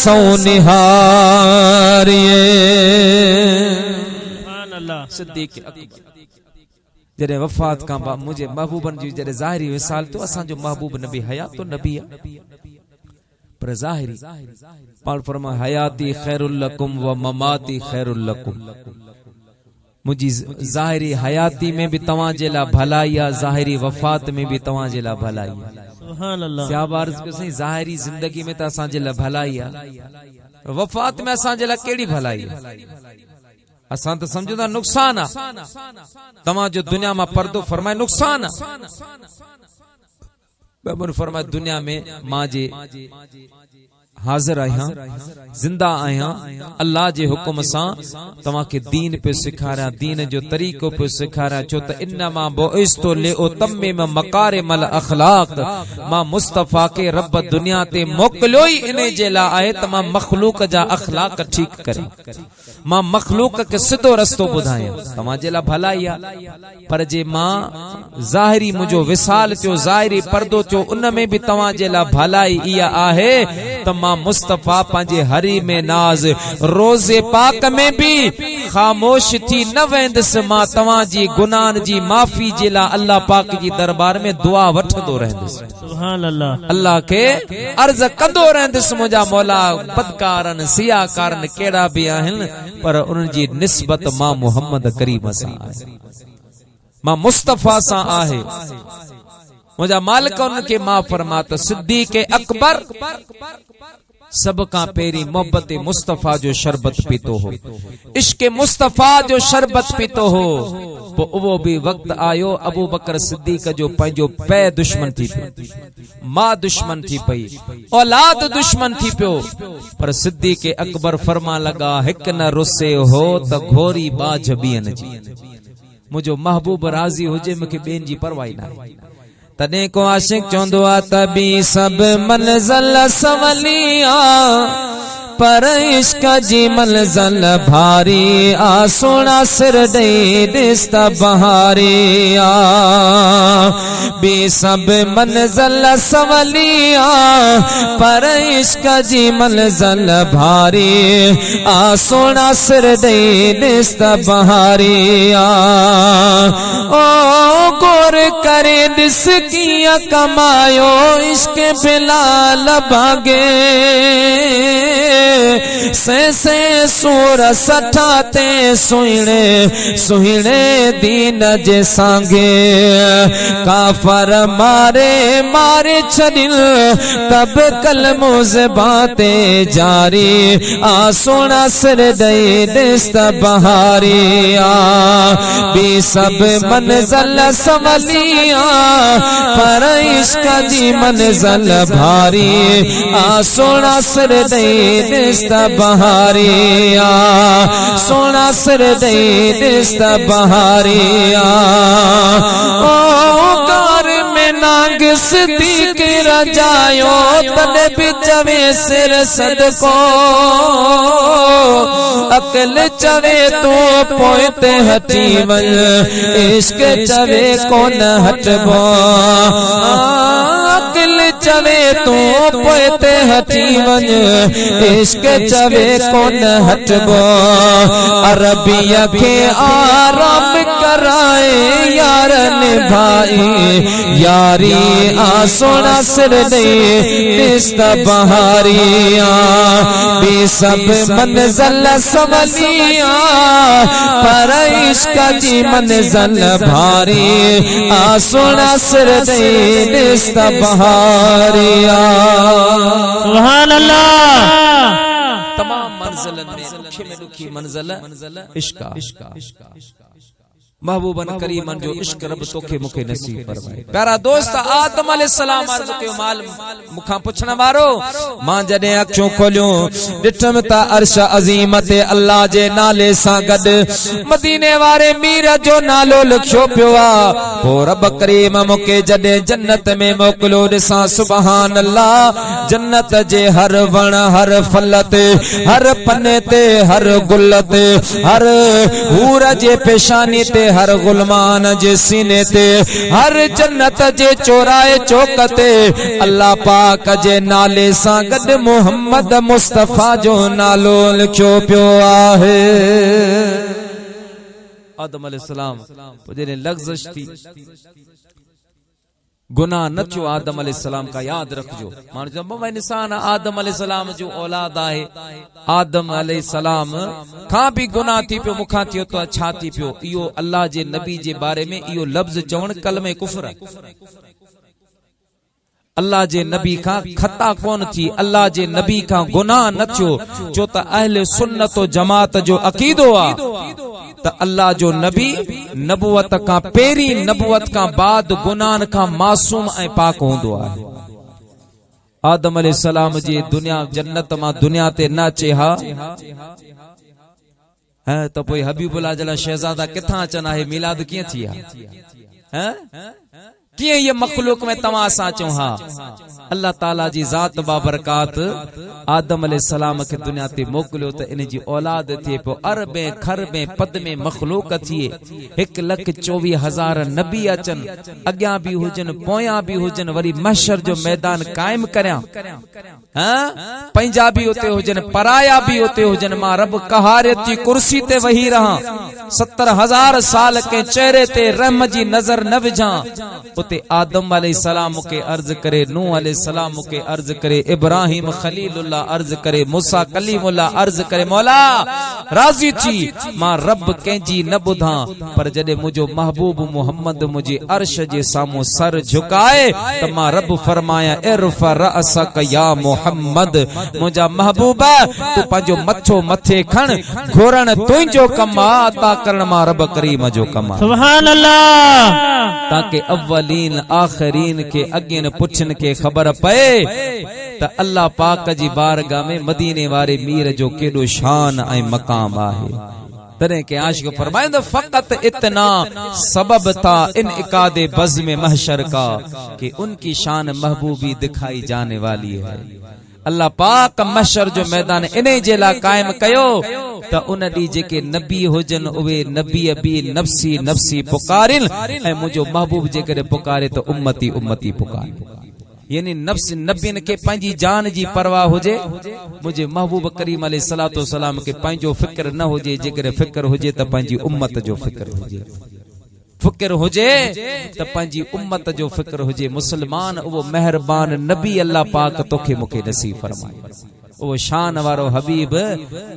सौ निहारिए सुभान अल्लाह सिद्दीक अकबर जरे वफात का बा मुझे महबूबन जी जरे ज़ाहिरी विसाल तो असा जो महबूब नबी हयात तो नबी पर ज़ाहिरी पाल फरमा हयाती खैरुल लकुम व ममाती खैरुल लकुम मुझी ज़ाहिरी हयाती में भी तवां जे ला भलाई आ ज़ाहिरी वफात में भी तवां जे ला भलाई सुभान अल्लाह क्या बार सही ज़ाहिरी जिंदगी में त असा जे ला भलाई आ वफात में असा जे ला केड़ी भलाई असां तो समझो नुकसान आ तमाम जो दुनिया में पर्दो फरमाए नुकसान फरमाए दुनिया में मां जे हाजिर आया जिंदा आया अल्लाह जे हुक्म सा तवा के दीन पे सिखारा दीन जो तरीको पे सिखारा छो त इन्नमा बुइस्तु लिउतम्मिम मकारिमल अखलाक मां मुस्तफा के रब दुनिया ते मोकलो ही इने जे ला आए तमा मखलूक जा अखलाक ठीक करे मां मखलूक के सिधो रस्तो बुधाया तमा जे ला भलाई आ पर जे मां ज़ाहिरी मुजो विसाल थियो ज़ाहिरी पर्दो थियो उन में भी तवा जे ला भलाई इया आहे तमा मुस्तफा पांजे हरी में नाज रोजे पाक में भी खामोश थी न वेंदस मां तवा जी गुनान जी माफी जे ला अल्लाह पाक जी दरबार में दुआ वठदो रहंदस सुभान अल्लाह अल्लाह के अर्ज कंदो रहंदस मुजा मौला बदकारन सियाकारन केड़ा भी आहिन पर उन जी निस्बत मां मोहम्मद करीम सा आहे मां मुस्तफा सा आहे मुजा मालिक उनके मां फरमात सिद्दीक अकबर सब का पेरी मोहब्बत मुस्तफा जो शरबत पीतो हो इश्क मुस्तफा जो शरबत पीतो हो वो भी वक्त आयो अबू बकर सिद्दीक जो पंजो पै दुश्मन थी मां दुश्मन थी पई औलाद दुश्मन थी पियो पर सिद्दीक अकबर फरमा लगा हिक न रुसे हो त घोरी बाझ बियन जी मुझो महबूब राजी हुजे मूंखे बेन जी परवाह ना तने को आशिक चौंदो आ तभी सब मंज़िल सवलिया पर इश्क जी मंज़िल भारी आ सोना सिर दे दिस्ता बहारी आ बे सब मंज़िल सवलिया पर इश्क जी मंज़िल भारी आ सोना सिर दे दिस्ता बहारी आ ओ गोर करे दिस किया कमायो इश्क बिलाल भागे से सूर सठाते सुहिणे सुहिणे दीन जे सांगे काफर मारे मारे छदिल तब कलमो ज़बाते जारी आ सोना सिर दई दिस्त बहारी आ बे सब मंज़िल सवलिया पर इश्क जी मंज़िल भारी आ सोना सिर दई दिसता बहारिया सोना सिर दे दिसता बहारिया ओ कार में नाग सिद्दीक रजायो तने बिचवे सिर सदको अकल चवे तो पोते हटी वल इश्क चवे कोन हटबो अकल चवे तो पोते हटी वल इश्क चवे कोन हटबो अरबिया के आराम कराए यार निभाए यारी आ सोना सिर दे दिसता बहारिया बेसब मंज़िल सवलिया पर इश्क जी मंज़िल भारी आ सोना सिर दे दिसता बहारिया सुभान अल्लाह तमाम मंजिल में दुखी मंजिल इश्क महबूबन करीमन जो इश्क रब तोखे मुखे नसीब फरमाए। प्यारा दोस्त आदम अलैहिस्सलाम अर्ज़ कयो माल मुखा पुछण वारो मां जडे अखियूं खोलियूं डिठम ता अर्श अज़ीम ते अल्लाह जे नाले सां गड मदीने वारे मीर जो नालो लिखियो पियो आ पो रब करीम मुके जडे जन्नत में मोकलो ॾिसां सुभान अल्लाह जन्नत जे हर वण हर फल ते हर पने ते हर गुल ते हर हूर जे पेशानी ते हर गुलमान जे सीने ते हर जन्नत जे चौराहे चौक ते अल्लाह पाक जे नाले सां गड मोहम्मद मुस्तफा जो नालो लिखियो पियो आहे। आदम अलैहिस्सलाम जॾहिं लग़्ज़श थी गुनाह न थियो आदम अलैहिस्सलाम का याद रखजो माण्हू चवंदो भाई इंसान आदम अलैहिस्सलाम जो औलाद आहे आदम अलैहिस्सलाम खां भी गुनाह थी पियो मुखा थियो तो छा थी पियो इहो अल्लाह जे नबी जे बारे में इहो लफ्ज़ चवण कलमे कुफ्र अल्लाह जे नबी का खता कौन थी अल्लाह जे नबी का गुनाह न थियो जो त अहले सुन्नत जमात जो अकीदो आ त अल्लाह जो नबी नबुवत का पेरी नबुवत का बाद गुनाह का मासूम ऐं पाक होंदो आहे। आदम अलैहिस्सलाम जी दुनिया जन्नत मां दुनिया ते न अचे हा त पोइ हबीबुल्लाह जला शहजादा किथां अचन आहे मिलाद कीअं थी हा किए ये मखलूक में तमाशा चो हा अल्लाह ताला जी जात बाबरकात आदम अलैहिस्सलाम के दुनिया ते मोकलियो त इन जी औलाद थे पो अरबे खरबे पद में मखलूक थिए 1,24,000 नबी अचन अग्या भी हुजन पोया भी हुजन वरी महशर जो मैदान कायम करया हां पंजा भी होते हुजन पराया भी होते हुजन मां रब कहारियत जी कुर्सी ते वही रहा 70,000 साल के चेहरे ते रहम जी नजर न विझा उते आदम अलैहिस्सलाम के अर्ज करे नूह अलैहिस्सलाम के अर्ज करे इब्राहिम खलीलुल्लाह अर्ज करे मूसा कलीमुल्लाह अर्ज करे मौला राजी थी मां रब कंहिंजी न बुधा पर जडे मुझो महबूब मोहम्मद मुझे अर्श जे सामो सर झुकाए त मां रब फरमाया इरफा रअसक या मोहम्मद मुझा महबूबा तू पंहिंजो मथो मथे खण घोरण तुंहिंजो कम अता करण मां रब करीम जो कम सुभान अल्लाह ताकि अव्वलीन आखिरीन के अगिन पुछन के खबर पए त अल्लाह पाक जी बारगाह में मदीने वारे मीर जो केडो शान ऐं मकाम आहे। तने के आशिक फरमाइंदो फकत इतना सबब था इन इकादे बज़ में महशर का कि उनकी शान महबूबी दिखाई जाने वाली है। अल्लाह पाक महशर जो मैदान इने जे ला कायम कयो त उन डी जेके नबी हुजन उवे नबी बि नफ्सी नफ्सी पुकारिन ऐं मुझो महबूब जे करे पुकारे तो उम्मती उम्मती पुकार यानी नफ्स नबियन के पंहिंजी जान जी परवाह हुजे मुझे महबूब करीम अलैहिस्सलातु वस्सलाम के पंहिंजो फिक्र न हुजे जेकर फिक्र हुजे त पंहिंजी उम्मत जो फिक्र हुजे फिक्र हुजे त पंहिंजी उम्मत जो फिक्र हुजे। मुसलमान वो मेहरबान नबी अल्लाह पाक तोखे मुखे नसीब फरमाए वो शान वारो हबीब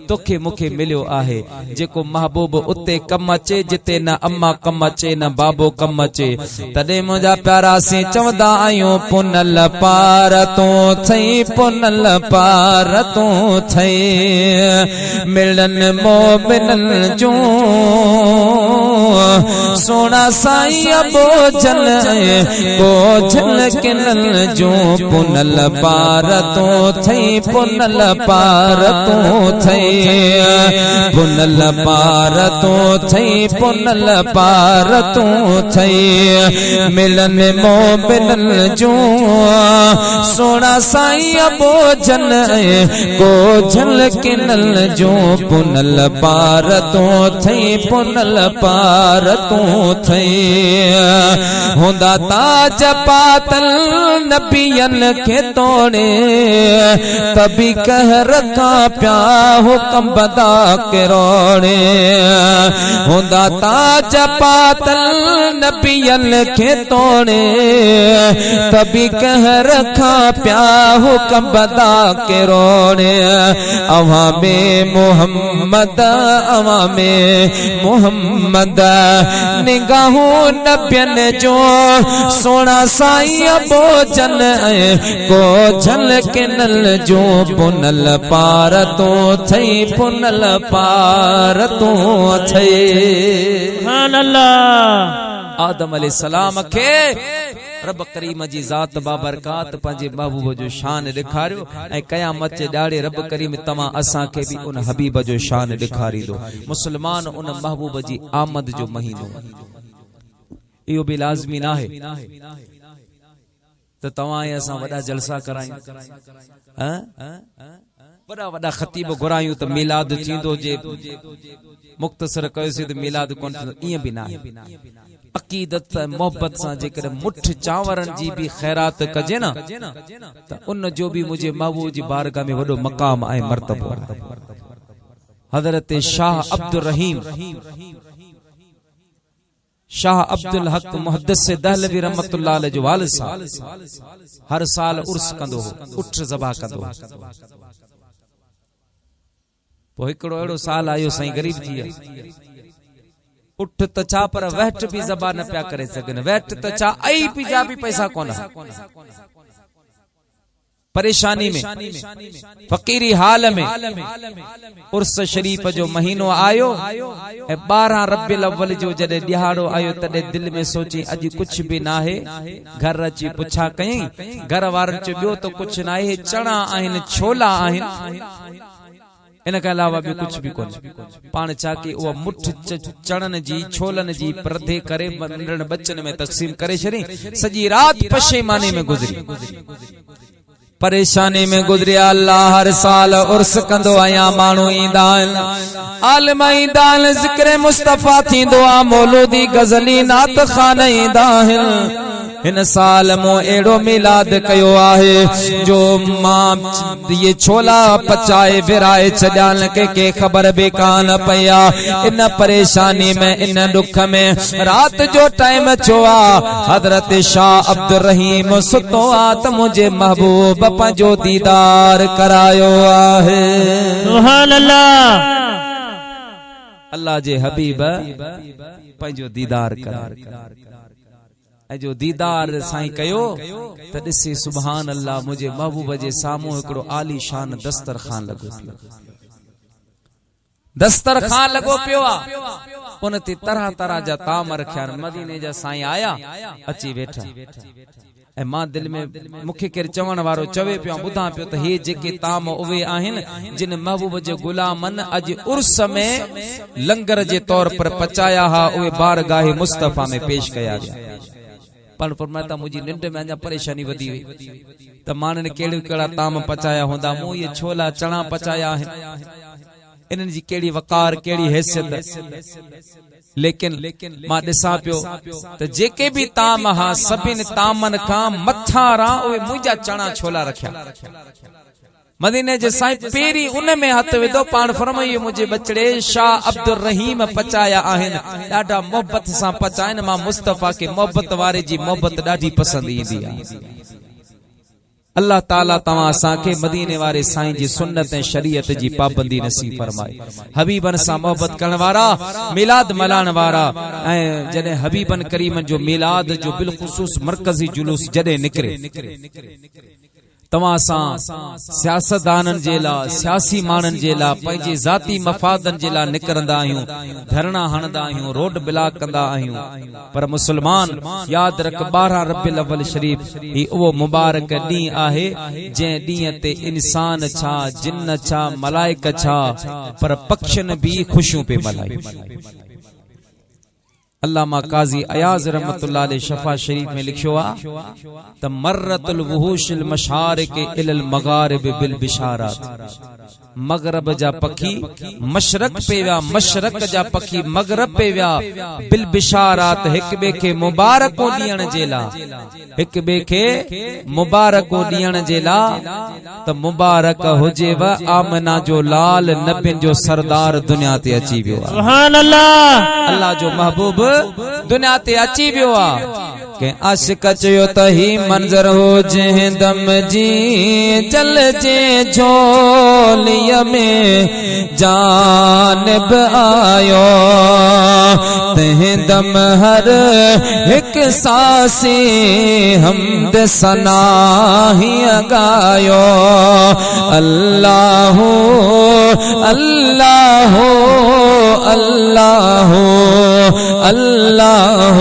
तोखे मुखे मिलियो आहे जेको महबूब उते कम अचे जिते न अम्मा कम अचे न बाबो कम अचे तॾहिं मुंहिंजा प्यारा से चवंदा आहियूं पुनल पार तूं थई पुनल पार तूं थई मिलन मोमिनन जूं सोना साईं बोझल बोझल किनल जूं पुनल पार तूं थई पुनल पुनल पार तू थई पुनल पार तू थई पुनल पार तू थई मिलन मोबिन जो सोना साईं बोझन गोझल किनल जो पुनल पार तू थई पुनल पार तू थई हुंदा ताज पातल नबियन के तोड़े तभी कह रखा प्या हुक्म बदा के रोड़े हुंदा ताज पातल नबियन के तोड़े तभी कह रखा प्या हुक्म बदा के रोड़े अवा में मोहम्मद अवा में मोहम्मद निगाहों नबियन जो सोना साईं बोझन को झल किनल जो पुनल पार तो थई पुनल पार तो थई सुभान अल्लाह। आदम अलैहिस्सलाम के रब करीम जी ज़ात बाबरकात पंहिंजे महबूब जो शान ॾेखारियो ऐं क़यामत जे ॾाढे रब करीम तव्हां असां खे भी उन हबीब जो शान ॾेखारींदो मुस्लमान उन महबूब जी आमद जो महीनो इहो भी लाज़मी नाहे त तव्हां ऐं असां वॾा जलसा करायूं वॾा वॾा ख़तीब घुरायूं त मिलाद थींदो जे मुख़्तसर कयोसीं त मिलाद कोन थींदो ईअं भी नाहे अकीदत मोहब्बत सां जेकर मुठ चांवरन जी भी खैरात कजे न त उन जो भी मुझे महबूब जी बारगाह में वॾो मकाम ऐं मर्तबो हज़रत शाह अब्दुल रहीम शाह अब्दुल हक मुहद्दिस दहलवी रहमतुल्लाह अलैहि जो वालिद साहब हर साल उर्स कंदो हो उठ ज़बा कंदो पोइ हिकिड़ो अहिड़ो साल आयो साईं गरीब थी विया उठ त छा पर वहट भी ज़बा न पिया करे सघनि वहट त छा आई पिजा भी पैसा कोन परेशानी में फकीरी हाल में उर्स शरीफ जो महीनो आयो ऐं 12 रबिउल अव्वल जो जॾहिं ॾियारो आयो तॾहिं दिल में सोची अॼु कुछ भी नाहे घर अची पुछा कयईं घर वारनि चयो ॿियो त कुछ नाहे चणा आहिनि छोला आहिनि इन के अलावा भी कुछ भी कोन पान छा की उहा मुठ चणन जी छोलन जी परदे करे नंढड़न बच्चन में तक़सीम करे छड़ी सजी रात पशेमानी में गुजरी परेशानी में गुजरिया अल्लाह हर साल उर्स कंदो आया मानू ईंदा आलिम ईंदा ज़िक्र मुस्तफा थींदो आ मौलूदी गज़ली नात खान ईंदा इन साल मो एड़ो मिलाद कयो आहे जो मां ये छोला पचाए विराए छॾान के खबर भी कान पया इन परेशानी में इन दुख में रात जो टाइम छुआ हजरत शाह अब्दुल रहीम सुतो आ त मुझे महबूब पंहिंजो दीदार करायो आहे सुभान अल्लाह। अल्लाह जे हबीब पंहिंजो दीदार करायो ऐं जो दीदार साईं कयो त ॾिसी सुभान अल्लाह मुझे महबूब जे साम्हूं हिकिड़ो आली शान दस्तरखान लॻो दस्तरखान लॻो पियो आहे उन ते तरह तरह जा ताम रखिया मदीने जा साईं आया अची वेठा ऐं मां दिल में मूंखे केरु चवण वारो चवे पियो ॿुधां पियो त हे जेके ताम उहे आहिनि जिन महबूब जे गुलामन अॼु उर्स में लंगर जे तौर पर पचाया हा उहे बारगाह मुस्तफा में पेश कया विया पर फरमाता मुझी निंड में अञा परेशानी वधी हुई त मानन केड़े केड़ा ताम पचाया होंदा मूं ये छोला चणा पचाया आहिनि इन्हनि जी केड़ी वकार केड़ी हैसियत लेकिन मां ॾिसां पियो त जेके भी ताम हा सभिन तामन खां मथां उहे मुंहिंजा चणा छोला रखिया मदीने जे साईं पेरी उन में हथ विधो पाण फरमायो मुझे बचड़े शाह अब्दुल रहीम पचाया आहिनि ॾाढा मोहब्बत सां पचाइनि मां मुस्तफा के मोहब्बत वारे जी मोहब्बत ॾाढी पसंद ईंदी आहे अल्लाह ताला तव्हां असांखे मदीने वारे साईं जी सुन्नत ऐं शरीयत जी पाबंदी नसीब फरमाए हबीबन सां मोहब्बत करण वारा मिलाद मल्हाइण वारा ऐं जॾहिं हबीबन करीमन जो मिलाद जो बिलखुसूस मरकज़ी जुलूस जॾहिं निकिरे तव्हां सां सियासतदाननि जे लाइ सियासी माण्हुनि जे लाइ पंहिंजे ज़ाती मफ़ादनि जे लाइ निकिरंदा आहियूं, धरना हणंदा आहियूं, रोड ब्लॉक कंदा आहियूं, पर मुस्लमान यादि रख 12 रबीउल अव्वल शरीफ़ ही उहो मुबारक ॾींहुं आहे जंहिं ॾींहं ते इंसान छा जिन्न छा मलाइक छा पर पक्षियुनि भी ख़ुशियूं पे मल्हायूं। अल्लामा काज़ी अयाज़ रहमतुल्लाह अलैह शफ़ा शरीफ में लिखियो आ त मर्रतुल वुहूशिल मशारिक इलल मगारिब बिल बिशारात, मगरब जा पखी मशरक पे विया, मशरक जा पखी मगरब पे विया, बिल बिशारात हिक बे खे मुबारको ॾियण जे लाइ, हिक बे खे मुबारको ॾियण जे लाइ त मुबारक हुजेव आमना जो लाल नबियुनि जो सरदार दुनिया ते अची वियो आहे। सुभान अल्लाह, अल्लाह जो महबूब दुनिया ते अची वियो आहे। के आशिक चयो त ही मंजर हो जंहिं दम जी चल जे झोलीअ में जानिब आयो, तंहिं दम हर हिक सासी हमद सना ही गायो। अल्लाह अल्लाह अल्लाह अल्लाह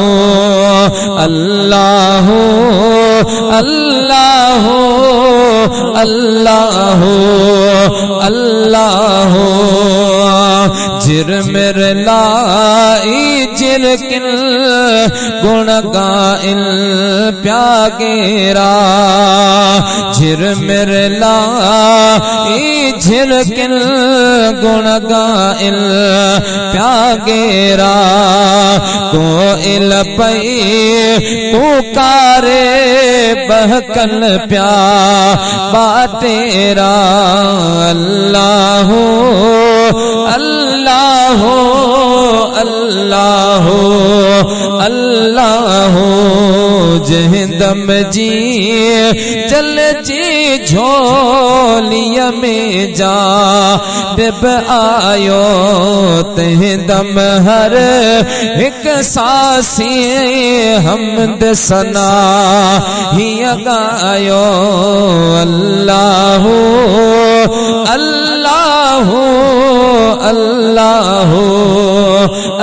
अल्लाह अल्लाह अल्लाह अल्लाह जिर मेरे लाई जिर किन गुण गाइल प्यागेरा, जिर मेरे लाई जिर किन गुण गाइल प्यागेरा, कोइल पई पुकारे बहकल प्या बातेरा। अल्लाह अल्लाह अल्लाह अल्लाह जंहिं दम जी चल जी झोलीअ में जानिब आयो, तंहिं दम हर हिक सासी हमद सना ही गायो। अल्लाह अल्लाह अल्लाह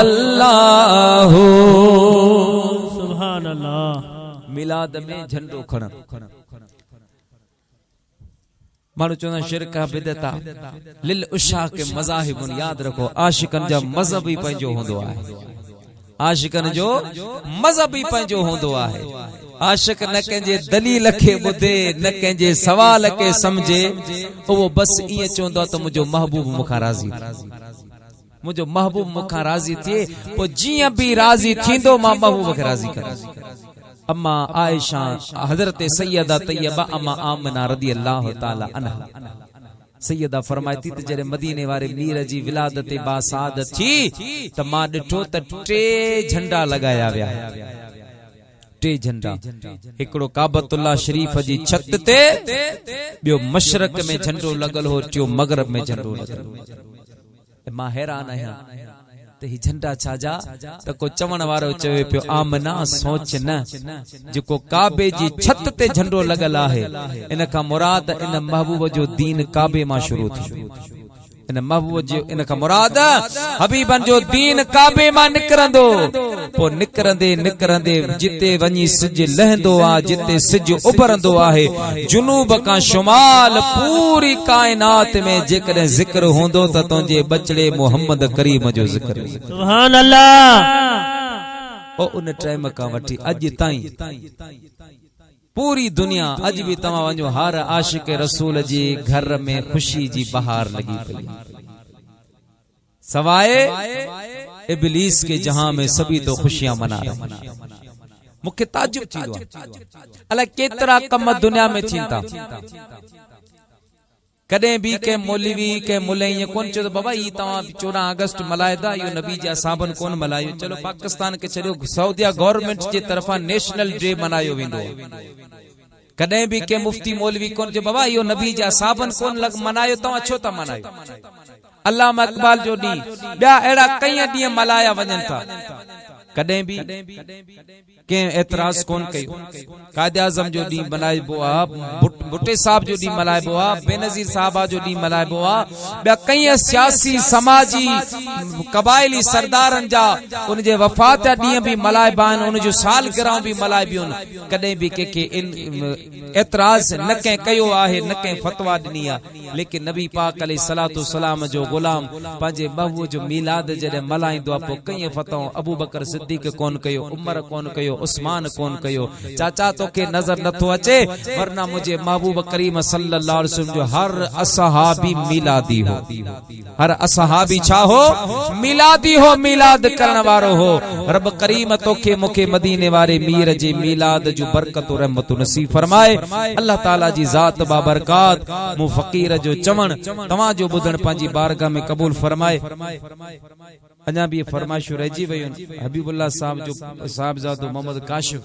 अल्लाह। सुभान अल्लाह। मिलाद में झंडो खणण, माण्हू चवंदा शिरक बिदत लिल उशा के मज़ाहिबुन, याद रखो आशिकन जा मज़हब ही पंहिंजो हूंदो आहे, आशिकन जो मज़हब ही पंहिंजो हूंदो आहे। आशिक न कंहिंजे दलील खे ॿुधे न कंहिंजे सवाल खे समझे, उहो बस ईअं चवंदो आहे त मुंहिंजो महबूब मूंखां राज़ी, मुंहिंजो महबूब मूंखां राज़ी थिए, पोइ जीअं बि राज़ी थींदो मां महबूब खे राज़ी कंदुसि। अम्मा आयशा हजरत सैयदा तैयबा अम्मा आमना रदी अल्लाह ताला अन्हा सैयदा फरमाती त जॾहिं मदीने वारे मीर जी विलादत बासाद थी त मां ॾिठो त 3 झंडा लगाया विया, 3 झंडा, हिकिड़ो काबतुल्लाह शरीफ जी छत ते, ॿियो मशरक में झंडो लॻल हो, टियों मगरब में झंडो लॻल हो। मां हैरान आहियां त ही झंडा छाजा, त को चवण वारो चवे पियो आमना सोच न, जेको काबे जी छत ते झंडो लॻल आहे इन खां मुराद इन महबूब जो दीन काबे मां शुरू थियो, इन महबूब जो इन खां मुराद हबीबन जो दीन काबे मां निकरंदो। पो निकरंदे निकरंदे जिते वञी सिज लहंदो आ, जिते सिज उभरंदो आहे, जुनूब खां शुमाल पूरी कायनात में जेकॾहिं ज़िक्र हूंदो त तुंहिंजे बचड़े मोहम्मद करीम जो ज़िक्र। सुभान अल्लाह। ओ उन टाइम खां वठी अॼु ताईं पूरी दुनिया, अज भी तव्हां वञो हर आशिक रसूल जी घर में खुशी जी बहार लगी पई, सवाए इब्लीस के जहां में सभी तो खुशियां मना रहे। मूंखे ताजुब थींदो आहे अलाए केतिरा कम दुनिया में थींदा, कॾहिं भी के मौलवी के मुले ईअं कोन चयो बाबा ई तव्हां 14 अगस्त मल्हाईंदा, इहो नबी जा साहबन कोन मल्हायो, चलो पाकिस्तान के छॾियो, सऊदीया गवर्नमेंट जे तरफां नेशनल डे मल्हायो वेंदो। कॾहिं भी के मुफ्ती मौलवी कोन चयो बाबा इहो नबी जा साहबन कोन मल्हायो, तव्हां छो था मल्हायो। अल्लामा इकबाल जो ॾींहुं, ॿिया अहिड़ा कई ॾींहं मल्हाया वञनि था, कॾहिं बि कंहिं एतराज़ कोन कयो। कायदे आज़म जो ॾींहुं मल्हाइबो आहे, भुट्टे साहब जो ॾींहुं मल्हाइबो आहे, बेनज़ीर साहबा जो ॾींहुं मल्हाइबो आहे, ॿिया कई सियासी समाजी क़बाइली सरदारनि जा उनजे वफ़ात जा ॾींहं बि मल्हाइबा आहिनि, उनजो सालगिरह बि मल्हाइबियूं आहिनि। कॾहिं बि कंहिंखे एतराज़ न कंहिं कयो आहे, न कंहिं फतवा ॾिनी आहे। लेकिन नबी पाक अलैहिस्सलातु सलाम जो ग़ुलाम पंहिंजे महबूब जो मीलाद जॾहिं मल्हाईंदो आहे पोइ कई फतवा अबू बकर सिद्दीक़ कोन कयो, उमर कोन कयो, उस्मान कोन कयो। चाचा तोखे नज़र नथो अचे, वरना मुझे महबूब करीम सल्लल्लाहु अलैहि वसल्लम जो हर असहाबी मिलादी हो, हर असहाबी छा हो, मिलादी हो, मिलाद करण वारो हो। रब करीम तोखे मूंखे मदीने वारे मीर जे मिलाद जो बरकत रहमत नसीब फरमाए। अल्लाह ताला जी ज़ात बाबरकात मु फ़कीर जो चवण तव्हां जो ॿुधण पंहिंजी बारगाह में क़बूल फरमाए। अञा भी फरमाइशूं रहिजी वयूं। हबीबुल्लाह साहब जो साहबजादो मोहम्मद काशिफ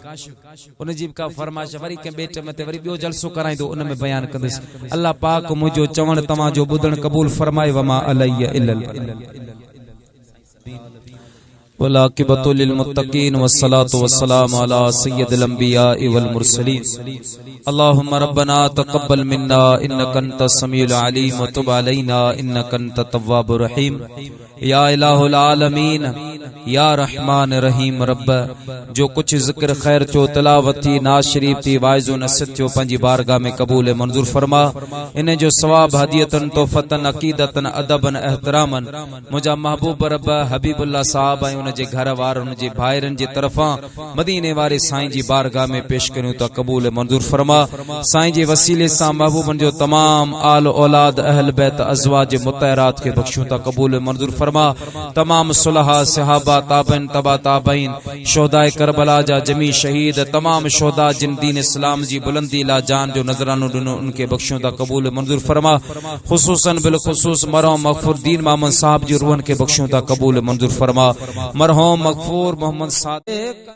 उनजी का फरमाइश वरी कंहिं ॿिए टाइम ते वरी ॿियो जलसो कराईंदो, उन में बयान कंदुसि। अल्लाह पाक मुंहिंजो चवण तव्हां जो ॿुधण क़बूल फरमाए। वमा अलैया इल्लल वलाकिबतु लिल मुत्तकीन वस्सलातु वस्सलामु अला सय्यिदिल अंबिया वल मुरसलीन। अल्लाहुम्मा रब्बना तक़ब्बल मिन्ना इन्नका अंतस समीउल अलीम व तुब अलैना इन्नका अंतत तव्वाबुर रहीम। या इलाहुल आलमीन या रहमान रहीम रब, जो कुछ जिक्र खैर चो तिलावत थी, नाज शरीफ थी, वाइज़ो नसीहत थियो, पंहिंजी बारगाह में क़बूल मंजूर फरमा। इन जो सवाब हदियतन तोहफतन अकीदतन अदबन एहतरामन मुंहिंजा महबूब रब हबीबुल्लाह साहब ऐं उनजे घर वारनि उनजे भाइरनि जे तरफ़ां मदीने वारे साईं जी बारगाह में पेश करियूं त क़बूल मंजूर फरमा। साईं जे वसीले सां महबूबन जो तमाम आल औलाद अहल बैत अज़वाज मुतहरात के बख्शूं त क़बूल मंजूर फरमा। तमाम सुलहा सहाबा ताबईन तबा ताबईन शोहदाए करबला जा जमी शहीद तमाम शोहदा जिन दीन इस्लाम जी बुलंदी ला जान जो नजरानो ॾिनो उनके बख्शूं त क़बूल मंजूर फरमा। खुसूसन बिल खुसूस मरहूम मग़फूर दीन मोहम्मद साहब जी रूहन के बख्शूं त क़बूल मंजूर फरमा। मरहूम मग़फूर मोहम्मद सादिक